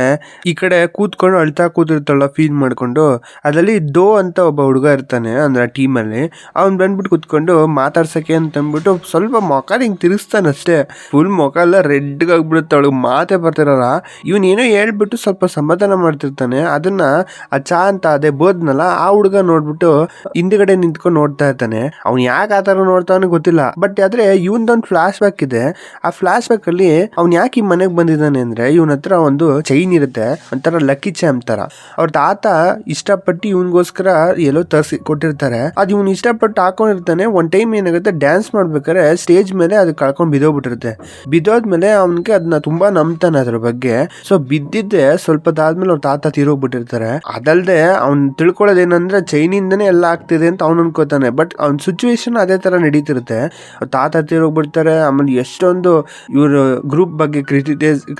ಈ ಕಡೆ ಕೂತ್ಕೊಂಡು ಅಳ್ತಾ ಕೂತಿರ್ತಾಳ ಫೀಲ್ ಮಾಡ್ಕೊಂಡು. ಅದರಲ್ಲಿ ದೋ ಅಂತ ಒಬ್ಬ ಹುಡುಗ ಇರ್ತಾನೆ ಅಂದ್ರೆ ಆ ಟೀಮಲ್ಲಿ. ಅವ್ನು ಬಂದ್ಬಿಟ್ಟು ಕೂತ್ಕೊಂಡು ಮಾತಾಡ್ಸಕ್ಕೆ ಅಂತ ಅಂದ್ಬಿಟ್ಟು ಸ್ವಲ್ಪ ಮೊಕ ಹಿಂಗೆ ತಿರುಗಿಸ್ತಾನೆ ಅಷ್ಟೇ. ಫುಲ್ ಮೊಕ ಎಲ್ಲ ರೆಡ್ಗೆ ಆಗ್ಬಿಡುತ್ತೆ. ಅವಳಿಗೆ ಮಾತೇ ಬರ್ತಿರಲ್ಲ. ಇವನ್ ಏನೋ ಹೇಳ್ಬಿಟ್ಟು ಸ್ವಲ್ಪ ಸಮಾಧಾನ ಮಾಡ್ತಿರ್ತಾನೆ. ಅದನ್ನ ಆ ಚಾ ಅಂತ ಅದೇ ಬೋದ್ನಲ್ಲ ಆ ಹುಡುಗ ನೋಡ್ಬಿಟ್ಟು ಹಿಂದ್ಗಡೆ ನಿಂತ್ಕೊಂಡು ನೋಡ್ತಾ ಇರ್ತಾನೆ. ಅವ್ನು ಯಾಕೆ ಆ ಥರ ನೋಡ್ತಾನೆ ಗೊತ್ತಿಲ್ಲ. ಬಟ್ ಆದ್ರೆ ಇವನ್ದೊಂದು ಫ್ಲಾಶ್ ಬ್ಯಾಕ್ ಇದೆ. ಆ ಫ್ಲಾಶ್ ಬ್ಯಾಕ್ ಅಲ್ಲಿ ಅವ್ನ್ ಯಾಕೆ ಈ ಮನೆಗೆ ಬಂದಿದ್ದಾನೆ ಅಂದ್ರೆ ಇವನ ಹತ್ರ ಒಂದು ಚೈನ್ ಇರುತ್ತೆ, ಒಂಥರ ಲಕ್ಕಿ ಚಾಮ್ ತರ. ಅವ್ರ ತಾತ ಇಷ್ಟಪಟ್ಟು ಇವನ್ಗೋಸ್ಕರ ಎಲ್ಲೋ ತರಿಸಿ ಕೊಟ್ಟಿರ್ತಾರೆ. ಅದು ಇವ್ನು ಇಷ್ಟಪಟ್ಟು ಹಾಕೊಂಡಿರ್ತಾನೆ. ಒಂದ್ ಟೈಮ್ ಏನಾಗುತ್ತೆ, ಡ್ಯಾನ್ಸ್ ಮಾಡ್ಬೇಕಾದ್ರೆ ಸ್ಟೇಜ್ ಮೇಲೆ ಅದು ಕಳ್ಕೊಂಡ್ ಬಿದ್ದೋಗ್ಬಿಟ್ಟಿರುತ್ತೆ. ಬಿದ್ದೋದ್ಮೇಲೆ ಅವ್ನಿಗೆ ಅದನ್ನ ತುಂಬಾ ನಂಬ್ತಾನೆ ಅದ್ರ ಬಗ್ಗೆ. ಸೊ ಬಿದ್ದಿದ್ದೆ ಸ್ವಲ್ಪ ಆದ್ಮೇಲೆ ಅವ್ರ ತಾತ ತೀರೋಗ್ಬಿಟ್ಟಿರ್ತಾರೆ. ಅದಲ್ದೆ ಅವ್ನ್ ತಿಳ್ಕೊಳ್ಳೋದೇನಂದ್ರೆ ಚೈನಿಂದನೇ ಎಲ್ಲ ಆಗ್ತಿದೆ ಅಂತ ಅವ್ನು ಅನ್ಕೋತಾನೆ. ಬಟ್ ಅವ್ನ ಸಿಚುವೇಶನ್ ಅದೇ ತರ ನಡೀತಿರುತ್ತೆ. ತಾತ ತೀರೋಗ್ಬಿಡ್ತಾರೆ. ಆಮೇಲೆ ಎಷ್ಟೊಂದು ಇವರು ಗ್ರೂಪ್ ಬಗ್ಗೆ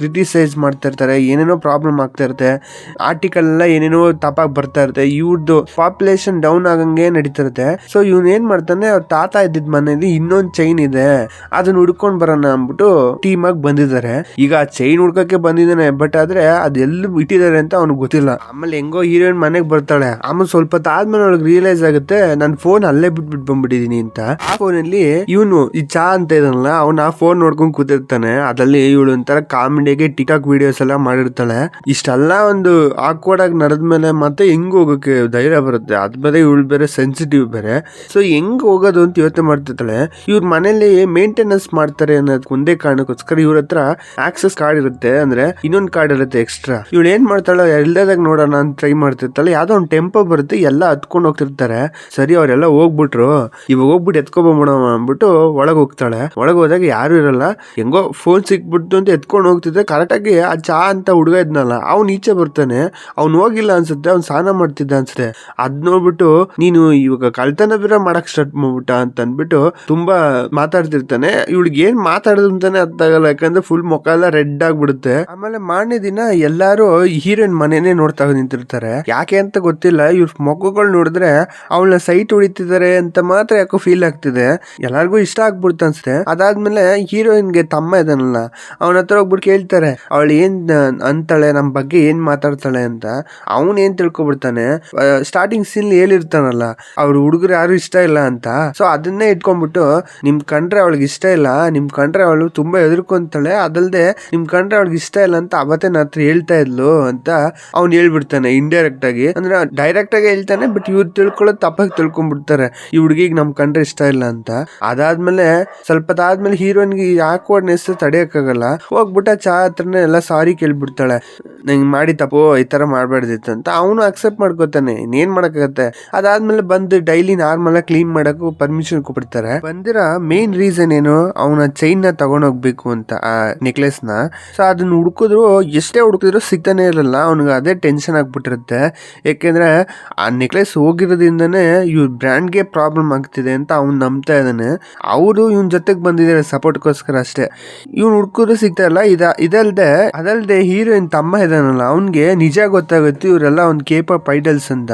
ಕ್ರಿಟಿಸೈಸ್ ಮಾಡ್ತಾ ಇರ್ತಾರೆ. ಏನೇನೋ ಪ್ರಾಬ್ಲಮ್ ಆಗ್ತಾ ಇರುತ್ತೆ. ಆರ್ಟಿಕಲ್ ಎಲ್ಲ ಏನೇನೋ ತಪ್ಪಾಗಿ ಬರ್ತಾ ಇರುತ್ತೆ. ಇವ್ರದ್ದು ಪಾಪ್ಯುಲೇಷನ್ ಡೌನ್ ಆಗಂಗೆ ನಡೀತಿರುತ್ತೆ. ಸೊ ಇವ್ನ ಏನ್ ಮಾಡ್ತಾನೆ, ಅವ್ರ ತಾತ ಇದ್ದಿದ್ ಮನೇಲಿ ಇನ್ನೊಂದ್ ಚೈನ್ ಇದೆ, ಅದನ್ನ ಹುಡ್ಕೊಂಡ್ ಬರೋಣ ಅಂದ್ಬಿಟ್ಟು ಟೀಮ್ ಆಗಿ ಬಂದಿದ್ದಾರೆ. ಈಗ ಆ ಚೈನ್ ಹುಡ್ಕಕ್ಕೆ ಬಂದಿದ್ದಾನೆ. ಬಟ್ ಆದ್ರೆ ಅದೆಲ್ಲ ಇಟ್ಟಿದ್ದಾರೆ ಅಂತ ಅವ್ನಿಗೆ ಗೊತ್ತಿಲ್ಲ. ಆಮೇಲೆ ಹೆಂಗೋ ಹೀರೋಯಿನ್ ಮನೆಗೆ ಬರ್ತಾಳೆ. ಆಮೇಲೆ ಸ್ವಲ್ಪ ಆದ್ಮೇಲೆ ಅವಳಿಗೆ ರಿಯಲೈಸ್ ಆಗುತ್ತೆ, ನನ್ ಫೋನ್ ಅಲ್ಲೇ ಬಿಟ್ಬಿಟ್ಟು ಬಂದ್ಬಿಟ್ಟಿದೀನಿ ಅಂತ. ಆ ಫೋನಲ್ಲಿ ಇವನು ಈ ಚಾ ಅಂತ ಇದನ್ನಲ್ಲ ಅವ್ನ ಆ ಫೋನ್ ನೋಡ್ಕೊಂಡ್ ಕೂತಿರ್ತಾನೆ. ಅದ್ರಲ್ಲಿ ಇವಳು ಒಂಥರ ಕಾಮಿಡಿಗೆ ಟಿಕ್ಟಾಕ್ ವಿಡಿಯೋಸ್ ಎಲ್ಲ ಮಾಡಿರ್ತಾಳೆ. ಇಷ್ಟೆಲ್ಲ ಒಂದು ಆಕ್ವರ್ಡ್ ಆಗಿ ನಡೆದ್ಮೇಲೆ ಮತ್ತೆ ಹೆಂಗ್ ಹೋಗಕ್ಕೆ ಧೈರ್ಯ ಬರುತ್ತೆ. ಅದ್ ಬೇರೆ ಇವಳು ಬೇರೆ ಸೆನ್ಸಿಟಿವ್ ಬೇರೆ. ಸೊ ಹೆಂಗ್ ಹೋಗೋದು ಅಂತ ಯೋಚನೆ ಮಾಡ್ತಿರ್ತಾಳೆ. ಇವ್ರ ಮನೇಲಿ ಮೇಂಟೆನೆನ್ಸ್ ಮಾಡ್ತಾರೆ ಅನ್ನೋದಕ್ಕೆ ಒಂದೇ ಕಾರಣಕ್ಕೋಸ್ಕರ ಇವ್ರ ಹತ್ರ ಆಕ್ಸೆಸ್ ಕಾರ್ಡ್ ಇರುತ್ತೆ, ಅಂದ್ರೆ ಇನ್ನೊಂದು ಕಾರ್ಡ್ ಇರುತ್ತೆ ಎಕ್ಸ್ಟ್ರಾ. ಇವಳು ಏನ್ ಮಾಡ್ತಾಳೆ, ಎಲ್ಲದಾಗ ನೋಡೋಣ ಅಂತ ಟ್ರೈ ಮಾಡ್ತಿರ್ತಾಳೆ. ಯಾವ್ದೋ ಒಂದು ಟೆಂಪೋ ಬರುತ್ತೆ, ಎಲ್ಲ ಹತ್ಕೊಂಡು ಹೋಗ್ತಿರ್ತಾರೆ. ಸರಿ ಅವರೆಲ್ಲ ಹೋಗ್ಬಿಟ್ರು, ಇವಾಗ ಹೋಗ್ಬಿಟ್ಟು ಎತ್ಕೊಬೋಣ ಅಂದ್ಬಿಟ್ಟು ಒಳಗೆ ಹೋಗ್ತಾಳೆ. ಒಳಗೆ ಹೋದಾಗ ಯಾರು ಇರಲ್ಲ. ಹೆಂಗೋ ಫೋನ್ ಸಿಕ್ಬಿಟ್ಟು ಅಂತ ಎತ್ಕೊಂಡು ಹೋಗ್ತಿದ್ರೆ ಕರೆಕ್ಟಾಗಿ ಆ ಚಾ ಅಂತ ಹುಡುಗ ಇದ್ನಲ್ಲ ಅವ್ನು ಈಚೆ ಬರ್ತಾನೆ. ಅವ್ನು ಹೋಗಿಲ್ಲ ಅನ್ಸುತ್ತೆ, ಅವ್ನು ಸ್ನಾನ ಮಾಡ್ತಿದ್ದ ಅನ್ಸುತ್ತೆ. ಅದ್ ನೋಡ್ಬಿಟ್ಟು ನೀನು ಇವಾಗ ಕಳ್ತನ ಬೇರೆ ಮಾಡಕ್ ಸ್ಟಾರ್ಟ್ ಮಾಡ್ಬಿಟ್ಟ ಅಂತ ಅಂದ್ಬಿಟ್ಟು ತುಂಬಾ ಮಾತಾಡ್ತಿರ್ತಾನೆ. ಇವಳಿಗೆ ಏನ್ ಮಾತಾಡೋದು ಅಂತಾನೆ ಅರ್ಥ ಆಗಲ್ಲ. ಯಾಕಂದ್ರೆ ಫುಲ್ ಮುಖ ಎಲ್ಲ ರೆಡ್ ಆಗ್ಬಿಡುತ್ತೆ. ಆಮೇಲೆ ಮಾರನೇ ದಿನ ಎಲ್ಲಾರು ಹೀರೋಯಿನ್ ಮನೆನೇ ನೋಡ್ತಾ ನಿಂತಿರ್ತಾರೆ. ಯಾಕೆ ಅಂತ ಗೊತ್ತಿಲ್ಲ. ಇವ್ರ ಮೊಕ್ಕಗಳು ನೋಡಿದ್ರೆ ಅವಳನ್ನ ಸೈಟ್ ಹೊಡಿತಿದ್ದಾರೆ ಅಂತ ಮಾತ್ರ ಯಾಕೋ ಫೀಲ್ ಆಗ್ತಿದೆ. ಎಲ್ಲಾರ್ಗು ಇಷ್ಟ ಆಗ್ಬಿಡ್ತ ಅನ್ಸುತ್ತೆ. ಅದಾದ್ಮೇಲೆ ಹೀರೋಯಿನ್ಗೆ ತಮ್ಮ ಇದನ್ನಲ್ಲ ಅವನ ಹತ್ರ ಹೋಗ್ಬಿಟ್ಟು ಕೇಳ್ತಾರೆ, ಅವಳು ಏನ್ ಅಂತಾಳೆ, ನಮ್ ಬಗ್ಗೆ ಏನ್ ಮಾತಾಡ್ತಾಳೆ ಅಂತ. ಅವನ್ ಏನ್ ತಿಳ್ಕೊಬಿಡ್ತಾನೆ, ಸ್ಟಾರ್ಟಿಂಗ್ ಸೀನ್ ಹೇಳಿರ್ತಾನಲ್ಲ ಅವ್ರ ಹುಡುಗರು ಯಾರು ಇಷ್ಟ ಇಲ್ಲ ಅಂತ. ಸೊ ಅದನ್ನೇ ಇಟ್ಕೊಂಡ್ಬಿಟ್ಟು ನಿಮ್ ಕಂಡ್ರೆ ಅವಳಿಗೆ ಇಷ್ಟ ಇಲ್ಲ, ನಿಮ್ ಕಂಡ್ರೆ ಅವಳು ತುಂಬಾ ಎದುರ್ಕೊಂತಾಳೆ, ಅದಲ್ದೆ ನಿಮ್ ಕಂಡ್ರೆ ಅವಳಿಗೆ ಇಷ್ಟ ಇಲ್ಲ ಅಂತ ಅವತ್ತೇ ನನ್ನ ಹತ್ರ ಹೇಳ್ತಾ ಇದ್ಲು ಅಂತ ಅವ್ನು ಹೇಳ್ಬಿಡ್ತಾನೆ. ಇಂಡೈರೆಕ್ಟ್ ಆಗಿ ಅಂದ್ರೆ ಡೈರೆಕ್ಟ್ ಆಗಿ ಹೇಳ್ತಾನೆ. ಬಟ್ ಇವ್ರು ತಿಳ್ಕೊಳ್ಳೋದು ತಪ್ಪಾಗಿ ತಿಳ್ಕೊಂಡ್ಬಿಡ್ತಾರೆ, ಈ ಹುಡುಗಿಗೆ ನಮ್ ಕಂಡ್ರೆ ಇಷ್ಟ ಇಲ್ಲ ಅಂತ. ಅದಾದ್ಮೇಲೆ ಸ್ವಲ್ಪ ಆದ್ಮೇಲೆ ಹೀರೋಯಿನ್ಗೆ ಆಕ್ವರ್ಡ್ನೆಸ್ ತಡೆಯಕ್ಕಾಗಲ್ಲ. ಹೋಗ್ಬಿಟ್ಟ ಚಾ ಹತ್ರನೇ ಎಲ್ಲ ಸಾರಿ ಕೇಳ್ಬಿಡ್ತಾಳೆ, ನಂಗೆ ಮಾಡಿ ತಪ್ಪು ಈ ತರ ಮಾಡ್ಬಾರ್ದಿತ್ತು ಅಂತ. ಅವನು ಅಕ್ಸೆಪ್ಟ್ ಮಾಡ್ಕೋತಾನೆ, ಇನ್ನೇನ್ ಮಾಡಕ್ಕಾಗತ್ತೆ. ಅದಾದ್ಮೇಲೆ ಬಂದು ಡೈಲಿ ನಾರ್ಮಲ್ ಆಗಿ ಕ್ಲೀನ್ ಮಾಡಕ್ಕೂ ಪರ್ಮಿಷನ್ ಕೊಡ್ಬಿಡ್ತಾರೆ. ಬಂದಿರೋ ಮೇನ್ ರೀಸನ್ ಏನು, ಅವನ ಚೈನ್ ನ ತಗೊಂಡೋಗ್ಬೇಕು ಅಂತ, ಆ ನೆಕ್ಲೆಸ್ ನ. ಸೊ ಅದನ್ನ ಹುಡುಕಿದ್ರು ಎಷ್ಟೇ ಹುಡುಕಿದ್ರು ಸಿಗ್ತಾನೆ ಇರಲ್ಲ. ಅವ್ನಿಗೆ ಅದೇ ಟೆನ್ಷನ್ ಆಗ್ಬಿಟ್ಟಿರುತ್ತೆ. ಯಾಕೆಂದ್ರೆ ಆ ನೆಕ್ಲೆಸ್ ಹೋಗಿರೋದ್ರಿಂದನೇ ಇವ್ರ ಬ್ರ್ಯಾಂಡ್ಗೆ ಪ್ರಾಬ್ಲಮ್ ಆಗ್ತಿದೆ ಅಂತ ಅವ್ನು ನಂಬ್ತಾ ಇದ್ದಾನೆ. ಅವರು ಇವನ್ ಜೊತೆಗೆ ಬಂದಿದ್ದಾರೆ ಸಪೋರ್ಟ್ಗೋಸ್ಕರ ಅಷ್ಟೇ. ಇವ್ನು ಹುಡ್ಕೋದು ಸಿಗ್ತಾ ಇಲ್ಲ. ಅದಲ್ದೆ ಹೀರೋಯಿನ್ ತಮ್ಮ ಇದಾನಲ್ಲ ಅವ್ನ್ಗೆ ನಿಜ ಗೊತ್ತಾಗುತ್ತೆ ಇವರೆಲ್ಲ ಅವ್ನ್ ಕೇಪಾಪ್ ಐಡಲ್ಸ್ ಅಂತ.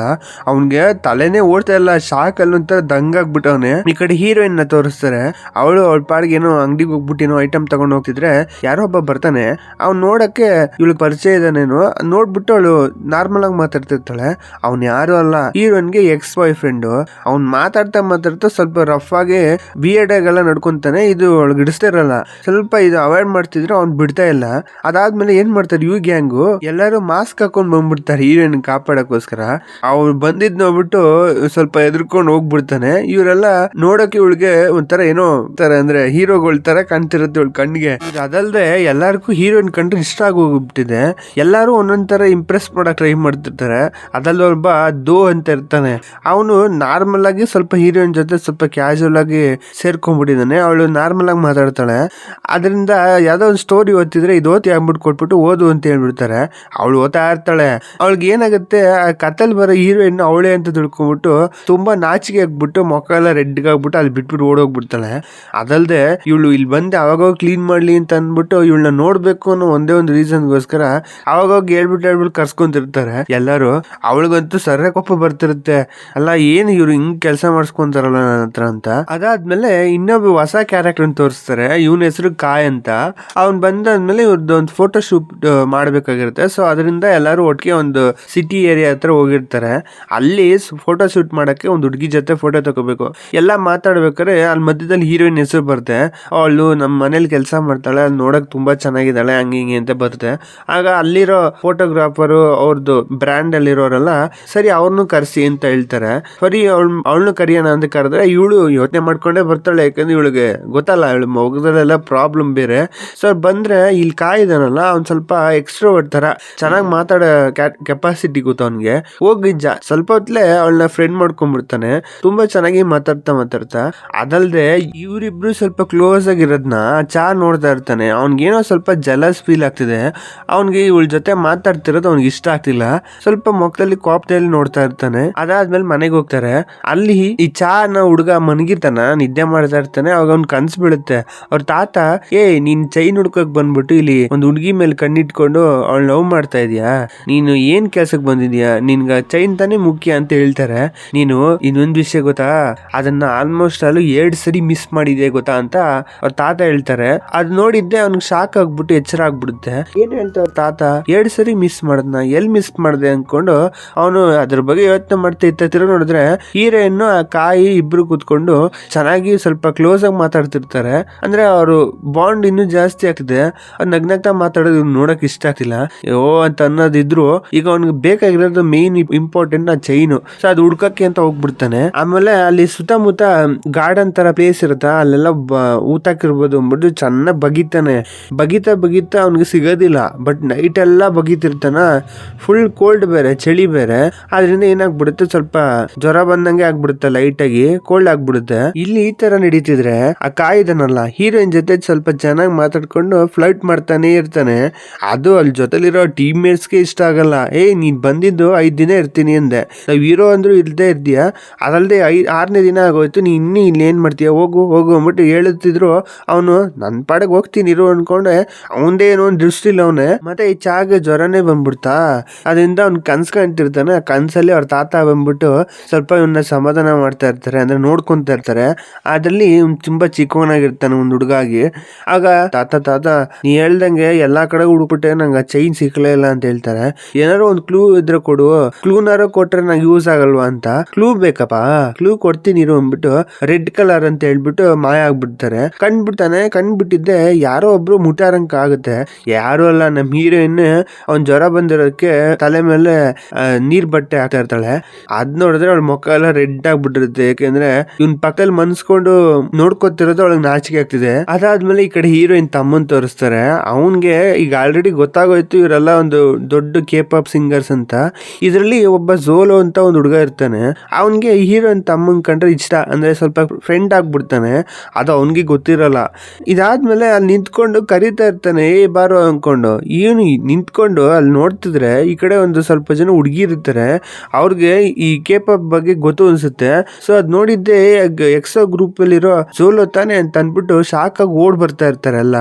ಅವ್ನ್ಗೆ ತಲೆನೇ ಓಡ್ತಾ ಇಲ್ಲ, ಶಾಕ್ ಅಲ್ಲಿ ಒಂಥರ ದಂಗಾಗ್ಬಿಟ್ಟವನೆ. ಈ ಕಡೆ ಹೀರೋಯಿನ್ ನ ತೋರಿಸ್ತಾರೆ. ಅವಳು ಅವಳ ಪಾಡಿಗೆ ಏನೋ ಅಂಗಡಿಗೆ ಹೋಗ್ಬಿಟ್ಟು ಏನೋ ಐಟಮ್ ತಗೊಂಡ್ ಹೋಗ್ತಿದ್ರೆ ಯಾರೋ ಒಬ್ಬ ಬರ್ತಾನೆ. ಅವ್ನ್ ನೋಡಕ್ಕೆ ಇವಳು ಪರಿಚಯ ಇದಾನೇನೋ ನೋಡ್ಬಿಟ್ಟು ಅವಳು ನಾರ್ಮಲ್ ಆಗಿ ಮಾತಾಡ್ತಿರ್ತಾಳೆ. ಅವ್ನ್ ಯಾರು ಅಲ್ಲ, ಹೀರೋಯಿನ್ಗೆ ಎಕ್ಸ್ ಬಾಯ್ ಫ್ರೆಂಡ್. ಅವ್ನ್ ಮಾತಾಡ್ತಾ ಸ್ವಲ್ಪ ರಫ್ ಆಗಿ ವಿಯರ್ಡ್ ಆಗೆಲ್ಲ ನಡ್ಕೊಂತಾನೆ. ಇದು ಅವಳಿಗೆ ಹಿಡಿಸ್ತಾ ಇರಲ್ಲ. ಸ್ವಲ್ಪ ಇದು ಅವಾಯ್ಡ್ ಮಾಡ್ತಿದ್ರು, ಅವ್ನ್ ಬಿಡ್ತಾ ಇಲ್ಲ. ಅದಾದ್ಮೇಲೆ ಏನ್ ಮಾಡ್ತಾರೆ, ಇವ್ ಗ್ಯಾಂಗು ಎಲ್ಲರೂ ಮಾಸ್ಕ್ ಹಾಕೊಂಡ್ ಬಂದ್ಬಿಡ್ತಾರೆ ಹೀರೋಯಿನ್ ಕಾಪಾಡಕ್ಕೋಸ್ಕರ. ಅವ್ರು ಬಂದಿದ್ ನೋಡ್ಬಿಟ್ಟು ಸ್ವಲ್ಪ ಎದ್ರಕೊಂಡ್ ಹೋಗ್ಬಿಡ್ತಾನೆ. ಇವರೆಲ್ಲ ನೋಡಕ್ಕೆ ಇವಳಿಗೆ ಒಂಥರ ಏನೋ ತರ ಅಂದ್ರೆ ಹೀರೋಗಳ ತರ ಕಾಣ್ತಿರುತ್ತೆ ಇವಳ ಕಣ್ಣಿಗೆ. ಅದಲ್ದೆ ಎಲ್ಲಾರ್ಗು ಹೀರೋಯಿನ್ ಕಂಡ್ರೆ ಇಷ್ಟ ಆಗಿ ಹೋಗ್ಬಿಟ್ಟಿದೆ. ಎಲ್ಲಾರು ಒಂದೊಂದ್ ತರ ಇಂಪ್ರೆಸ್ ಮಾಡಕ್ ಟ್ರೈ ಮಾಡ್ತಿರ್ತಾರೆ. ಅದ್ರಲ್ಲಿ ಒಬ್ಬ ದೋ ಅಂತ ಇರ್ತಾನೆ. ಅವನು ನಾರ್ಮಲ್ ಆಗಿ ಸ್ವಲ್ಪ ಹೀರೋಯಿನ್ ಜೊತೆ ಸ್ವಲ್ಪ ಕ್ಯಾಶುವಲ್ ಆಗಿ ಸೇರ್ಕೊಂಡ್ಬಿಟ್ಟಿದ್ದಾನೆ. ಅವಳು ನಾರ್ಮಲ್ ಆಗಿ ಮಾತಾಡ್ತಾಳೆ. ಅದರಿಂದ ಯಾವ್ದೋ ಒಂದು ಸ್ಟೋರಿ ಓದ್ತಿದ್ರೆ ಇದು ಓದಿ ಆಗ್ಬಿಟ್ಟು ಕೊಟ್ಬಿಟ್ಟು ಓದು ಅಂತ ಹೇಳ್ಬಿಡ್ತಾರೆ. ಅವಳು ಓದ್ತಾ ಇರ್ತಾಳೆ. ಅವಳಿಗೆ ಏನಾಗುತ್ತೆ, ಆ ಕಥಲ್ ಬರೋ ಹೀರೋಯಿನ್ ಅವಳೇ ಅಂತ ತಿಳ್ಕೊಂಡ್ಬಿಟ್ಟು ತುಂಬಾ ನಾಚಿಕೆ ಆಗ್ಬಿಟ್ಟು ಮೊಕ್ಕ ಎಲ್ಲ ರೆಡ್ ಆಗ್ಬಿಟ್ಟು ಅಲ್ಲಿ ಬಿಟ್ಬಿಟ್ಟು ಓಡೋಗ್ಬಿಡ್ತಾಳೆ. ಅದಲ್ದೆ ಇವಳು ಇಲ್ಲಿ ಬಂದು ಅವಾಗ ಕ್ಲೀನ್ ಮಾಡ್ಲಿ ಅಂತ ಅಂದ್ಬಿಟ್ಟು ಇವಳನ್ನ ನೋಡ್ಬೇಕು ಅನ್ನೋ ಒಂದೇ ಒಂದು ರೀಸನ್ಗೋಸ್ಕರ ಅವಾಗ ಹೇಳ್ಬಿಟ್ಟು ಕರ್ಸ್ಕೊಂತಿರ್ತಾರೆ ಎಲ್ಲರೂ. ಅವಳಿಗಂತೂ ಸರ್ರೆ ಕೋಪ ಬರ್ತಿರುತ್ತೆ, ಅಲ್ಲ ಏನು ಇವ್ರು ಹಿಂಗ್ ಕೆಲಸ ಮಾಡಿಸ್ಕೊಂತಾರಲ್ಲ ನನ್ನ ಹತ್ರ ಅಂತ. ಅದಾದ್ಮೇಲೆ ಇನ್ನೊಬ್ಬ ಹೊಸ ಕ್ಯಾರೆಕ್ಟರ್ ತೋರಿಸ್ತಾರೆ. ಇವನ ಹೆಸರು ಕಾಯ್ ಅಂತ. ಅವ್ನ್ ಬಂದಾದ್ಮೇಲೆ ಇವ್ರದ್ದು ಒಂದು ಫೋಟೋ ಶೂಟ್ ಮಾಡ್ಬೇಕಾಗಿರುತ್ತೆ. ಸೊ ಅದರಿಂದ ಎಲ್ಲರೂ ಒಟ್ಟಿಗೆ ಒಂದು ಸಿಟಿ ಏರಿಯಾ ಹತ್ರ ಹೋಗಿರ್ತಾರೆ. ಅಲ್ಲಿ ಫೋಟೋ ಶೂಟ್ ಮಾಡಕ್ಕೆ ಒಂದು ಹುಡುಗಿ ಜೊತೆ ಫೋಟೋ ತಗೋಬೇಕು. ಎಲ್ಲ ಮಾತಾಡ್ಬೇಕಾದ್ರೆ ಅಲ್ಲಿ ಮಧ್ಯದಲ್ಲಿ ಹೀರೋಯಿನ್ ಹೆಸರು ಬರುತ್ತೆ. ಅವಳು ನಮ್ಮ ಮನೇಲಿ ಕೆಲಸ ಮಾಡ್ತಾಳೆ, ಅಲ್ಲಿ ನೋಡಕ್ ತುಂಬಾ ಚೆನ್ನಾಗಿದ್ದಾಳೆ, ಹಂಗೆ ಹಿಂಗೆ ಅಂತ ಬರುತ್ತೆ. ಆಗ ಅಲ್ಲಿರೋ ಫೋಟೋಗ್ರಾಫರು ಅವ್ರದ್ದು ಬ್ರ್ಯಾಂಡ್ ಅಲ್ಲಿರೋರೆಲ್ಲ ಸರಿ ಅವ್ರನ್ನು ಕರೆಸಿ ಅಂತ ಹೇಳ್ತಾರೆ. ಸರಿ ಅವಳನ್ನು ಕರಿಯೋಣ ಅಂತ ಕರೆದ್ರೆ ಇವಳು ಯೋಚನೆ ಮಾಡ್ಕೊಂಡೇ ಬರ್ತಾಳೆ. ಯಾಕಂದ್ರೆ ಇವಳಿಗೆ ಗೊತ್ತಲ್ಲ, ಇವಳು ಮೊಗದಲ್ಲೆಲ್ಲ ಪ್ರಾಬ್ಲಮ್ ಬೇರೆ. ಸೊ ಬಂದ್ರೆ ಇಲ್ಲಿ ಕಾಯ್ದಾನಲ್ಲ, ಅವ್ನು ಸ್ವಲ್ಪ ಎಕ್ಸ್ಟ್ರೋವರ್ಟ್ ತರ ಚೆನ್ನಾಗಿ ಮಾತಾಡೋ ಕೆಪಾಸಿಟಿ ಗೊತ್ತ ಅವನ್ಗೆ. ಹೋಗಿ ಸ್ವಲ್ಪ ಹೊತ್ಲೆ ಅವಳನ್ನ ಫ್ರೆಂಡ್ ಮಾಡ್ಕೊಂಡ್ಬಿಡ್ತಾನೆ. ತುಂಬಾ ಚೆನ್ನಾಗಿ ಮಾತಾಡ್ತಾ ಅದಲ್ದೆ ಇವರಿಬ್ರು ಸ್ವಲ್ಪ ಕ್ಲೋಸ್ ಆಗಿರೋದ್ನ ಚಾ ನೋಡ್ತಾ ಇರ್ತಾನೆ. ಅವ್ನಿಗೇನೋ ಸ್ವಲ್ಪ ಜಲಸ್ ಫೀಲ್ ಆಗ್ತಿದೆ. ಅವ್ನಿಗೆ ಇವಳ ಜೊತೆ ಮಾತಾಡ್ತಿರೋದು ಅವ್ನಿಗೆ ಇಷ್ಟ ಆಗ್ತಿಲ್ಲ. ಸ್ವಲ್ಪ ಮೊಕ್ಕದಲ್ಲಿ ಕೋಪದಲ್ಲಿ ನೋಡ್ತಾ ಇರ್ತಾನೆ. ಅದಾದ್ಮೇಲೆ ಮನೆಗೆ ಹೋಗ್ತಾರೆ. ಅಲ್ಲಿ ಈ ಚಾನ ಹುಡುಗ ಮನಗಿರ್ತಾನ, ನಿದ್ದೆ ಮಾಡ್ತಾ ಇರ್ತಾನೆ. ಅವಾಗ ಅವ್ನ್ ಕನ್ಸು ಬೀಳುತ್ತೆ. ಅವ್ರ ತಾತ ನೀನ್ ಚೈನ್ ಹುಡ್ಕಕ್ ಬಂದ್ಬಿಟ್ಟು ಇಲ್ಲಿ ಒಂದು ಹುಡುಗಿ ಮೇಲೆ ಕಣ್ಣಿಟ್ಕೊಂಡು ಅವಳು ಲವ್ ಮಾಡ್ತಾ ಇದೀಯಾ, ನೀನು ಏನ್ ಕೆಲ್ಸಕ್ ಬಂದಿದ್ಯಾ, ನಿನ್ಗ ಚೈನ್ ತಾನೇ ಮುಖ್ಯ ಅಂತ ಹೇಳ್ತಾರೆ. ನೀನು ಇನ್ನೊಂದ್ ವಿಷಯ ಗೊತ್ತಾ, ಅದನ್ನ ಆಲ್ಮೋಸ್ಟ್ ಅಲ್ಲೂ 2 ಸರಿ ಮಿಸ್ ಮಾಡಿದೆ ಗೊತ್ತಾ ಅಂತ ಅವ್ರ ತಾತ ಹೇಳ್ತಾರೆ. ಅದ್ ನೋಡಿದ್ದೆ ಅವ್ನಿಗೆ ಶಾಕ್ ಆಗ್ಬಿಟ್ಟು ಎಚ್ಚರ ಆಗ್ಬಿಡುತ್ತೆ. ಏನ್ ಹೇಳ್ತಾರ ತಾತ, 2 ಸರಿ ಮಿಸ್ ಮಾಡದ್ನ, ಎಲ್ಲಿ ಮಿಸ್ ಮಾಡ್ದೆ ಅನ್ಕೊಂಡು ಅವನು ಅದ್ರ ಬಗ್ಗೆ ಯೋಚನೆ ಮಾಡ್ತಾ ತಿರುಗಿ ನೋಡಿದ್ರೆ ಹೀರೋಯಿನ್ ಆ ಕಾಯಿ ಇಬ್ರು ಕೂತ್ಕೊಂಡು ಚೆನ್ನಾಗಿ ಸ್ವಲ್ಪ ಕ್ಲೋಸ್ ಆಗಿ ಮಾತಾಡ್ತಿರ್ತಾರೆ. ಅಂದ್ರೆ ಅವರು ಬಾಂಡ್ ಇನ್ನೂ ಜಾಸ್ತಿ ಆಗ್ತಿದೆ. ನಗ್ನಗ್ತಾ ಮಾತಾಡೋದು ನೋಡಕ್ ಇಷ್ಟ ಆಗ್ತಿಲ್ಲ ಅಂತ ಅನ್ನೋದಿದ್ರು ಈಗ ಅವ್ನಿಗೆ ಬೇಕಾಗಿರೋದು ಮೇನ್ ಇಂಪಾರ್ಟೆಂಟ್ ಆ ಚೈನು. ಸೊ ಅದು ಹುಡ್ಕಕ್ಕೆ ಅಂತ ಹೋಗ್ಬಿಡ್ತಾನೆ. ಆಮೇಲೆ ಅಲ್ಲಿ ಸುತ್ತಮುತ್ತ ಗಾರ್ಡನ್ ತರ ಪ್ಲೇಸ್ ಇರುತ್ತಾ, ಅಲ್ಲೆಲ್ಲ ಊತಾಕಿರ್ಬೋದು ಅಂದ್ಬಿಟ್ಟು ಚೆನ್ನಾಗಿ ಬಗೀತಾ ಅವ್ನಿಗೆ ಸಿಗೋದಿಲ್ಲ. ಬಟ್ ನೈಟ್ ಎಲ್ಲ ಬಗೀತಿರ್ತಾನ. ಫುಲ್ ಕೋಲ್ಡ್ ಬೇರೆ, ಚಳಿ ಬೇರೆ. ಆದ್ರಿಂದ ಏನಾಗ್ಬಿಡುತ್ತೆ, ಸ್ವಲ್ಪ ಜ್ವರ ಬಂದಂಗೆ ಆಗ್ಬಿಡುತ್ತೆ, ಲೈಟ್ ಆಗಿ ಕೋಲ್ಡ್ ಆಗ್ಬಿಡುತ್ತೆ. ಇಲ್ಲಿ ಈ ತರ ನಡೀತಿದ್ರೆ ಆ ಕಾಯ್ದನಲ್ಲ ಹೀರೋಯಿನ್ ಜೊತೆ ಸ್ವಲ್ಪ ಚೆನ್ನಾಗಿ ಮಾತಾಡ್ಕೊಂಡು ಫ್ಲರ್ಟ್ ಮಾಡ್ತಾನೆ ಇರ್ತಾನೆ. ಅದು ಅಲ್ಲಿ ಜೊತೆಲಿರೋ ಟೀಮ್ ಮೇಟ್ಸ್ಗೆ ಇಷ್ಟ ಆಗಲ್ಲ. ನೀನ್ ಬಂದಿದ್ದು 5 ದಿನ ಇರ್ತೀನಿ ಅಂದೆ, ನಾವ್ ಹೀರೋ ಅಂದ್ರು ಇಲ್ದೇ ಇರ್ತೀಯ, ಅದಲ್ದೆ 6ನೇ ದಿನ ಆಗೋಯ್ತು, ನೀ ಇನ್ನೂ ಇಲ್ಲಿ ಏನ್ ಮಾಡ್ತೀಯ, ಹೋಗು ಅಂದ್ಬಿಟ್ಟು ಹೇಳುತ್ತಿದ್ರು. ಅವನು ನನ್ ಪಾಡಿಗೆ ಹೋಗ್ತೀನಿ ಇರು ಅನ್ಕೊಂಡೆ ಅವಂದೇ ಏನೋ ಒಂದು ದೃಷ್ಟಿಲ್ಲ ಅವನೇ. ಮತ್ತೆ ಈ ಚಾಗೆ ಜ್ವರನೇ ಬಂದ್ಬಿಡ್ತಾ. ಅದರಿಂದ ಅವ್ನ್ ಕನ್ಸ್ಕೊಂತಿರ್ತಾನೆ. ಆ ಕನ್ಸಲ್ಲಿ ಅವ್ರ ತಾತ ಬಂದ್ಬಿಟ್ಟು ಸ್ವಲ್ಪ ಇವನ್ನ ಸಮಾಧಾನ ಮಾಡ್ತಾ ಇರ್ತಾರೆ, ಅಂದ್ರೆ ನೋಡ್ಕೊಂತ ಇರ್ತಾರೆ. ಅದ್ರಲ್ಲಿ ತುಂಬಾ ಚಿಕ್ಕವನಾಗಿರ್ತಾನೆ ಒಂದು ಹುಡುಗಾಗಿ. ಆಗ ತಾತ ನೀ ಹೇಳ್ದಂಗೆ ಎಲ್ಲಾ ಕಡೆ ಹುಡುಕ್ಬಿಟ್ಟೆ, ನಂಗೆ ಆ ಚೈನ್ ಸಿಕ್ಲೇ ಇಲ್ಲ ಅಂತ ಹೇಳ್ತಾರೆ. ಏನಾರು ಒಂದು ಕ್ಲೂ ಇದ್ರೆ ಕೊಡು, ಕ್ಲೂನಾರು ಕೊಟ್ರೆ ನಂಗೆ ಯೂಸ್ ಆಗಲ್ವಾ ಅಂತ. ಕ್ಲೂ ಬೇಕಪ್ಪ, ಕ್ಲೂ ಕೊಡ್ತೀನಿ ಇರು ಅಂದ್ಬಿಟ್ಟು ರೆಡ್ ಕಲರ್ ಅಂತ ಹೇಳ್ಬಿಟ್ಟು ಮಾಯ ಆಗ್ಬಿಡ್ತಾರೆ. ಕಣ್ಬಿಟ್ಟಿದ್ದೆ ಯಾರೋ ಒಬ್ರು ಮುಟ್ಟಾರಂಕ ಆಗುತ್ತೆ. ಯಾರು ಅಲ್ಲ, ನಮ್ ಹೀರೋಯಿನ್ ಅವ್ನ್ ಜ್ವರ ಬಂದಿರೋದಕ್ಕೆ ತಲೆ ಮೇಲೆ ನೀರ್ ಬಟ್ಟೆ ಹಾಕ್ತಾ ಇರ್ತಾಳೆ. ಅದ್ ನೋಡಿದ್ರೆ ಅವಳ ಮುಖ ಎಲ್ಲ ರೆಡ್ ಆಗ್ಬಿಟ್ಟಿರುತ್ತೆ. ಯಾಕೆಂದ್ರೆ ಇವ್ನ್ ಪಕ್ಕದಲ್ಲಿ ಮನ್ಸ್ಕೊಂಡು ನೋಡ್ಕೊತಿರೋದು ಅವಳಿಗೆ ನಾಚಿಕೆ ಆಗ್ತಿದೆ. ಅದಾದ್ಮೇಲೆ ಈ ಕಡೆ ಹೀರೋಯಿನ್ ತಮ್ಮನ್ ತೋರಿಸ್ತಾರೆ. ಅವನ್ಗೆ ಈಗ ಆಲ್ರೆಡಿ ಗೊತ್ತಾಗೋಯ್ತು ಇವರೆಲ್ಲ ಒಂದು ದೊಡ್ಡ K-pop ಸಿಂಗರ್ಸ್ ಅಂತ. ಇದ್ರಲ್ಲಿ ಒಬ್ಬ ಝೋಲೋ ಅಂತ ಒಂದು ಹುಡುಗ ಇರ್ತಾನೆ. ಅವನ್ಗೆ ಹೀರೋಯಿನ್ ತಮ್ಮನ್ ಕಂಡ್ರೆ ಇಷ್ಟ, ಅಂದ್ರೆ ಸ್ವಲ್ಪ ಫ್ರೆಂಡ್ ಆಗ್ಬಿಡ್ತಾನೆ. ಅದು ಅವನ್ಗೆ ಗೊತ್ತಿರಲ್ಲ. ಇದಾದ್ಮೇಲೆ ಅಲ್ಲಿ ನಿಂತ್ಕೊಂಡು ಕರೀತಾ ಇರ್ತಾನೆ, ಬಾರೋ ಅನ್ಕೊಂಡು. ಇವನು ನಿಂತ್ಕೊಂಡು ಅಲ್ಲಿ ನೋಡ್ತಿದ್ರೆ ಈ ಕಡೆ ಒಂದು ಸ್ವಲ್ಪ ಜನ ಹುಡುಗಿರ್ ಇರ್ತಾರೆ. ಅವ್ರಿಗೆ ಈ K-pop ಬಗ್ಗೆ ಗೊತ್ತು ಅನ್ಸುತ್ತೆ. ಸೊ ಅದ್ ನೋಡಿದ್ದೆ ಎಕ್ಸೋ ಗ್ರೂಪ್ ಅಲ್ಲಿರೋ ಝೋಲೋ ತಾನೆ ಅಂತ ಅನ್ಬಿಟ್ಟು ಶಾಕ್ ಆಗಿ ಓಡ್ ಬರ್ತಾ ಇರ್ತಾರೆ ಎಲ್ಲ.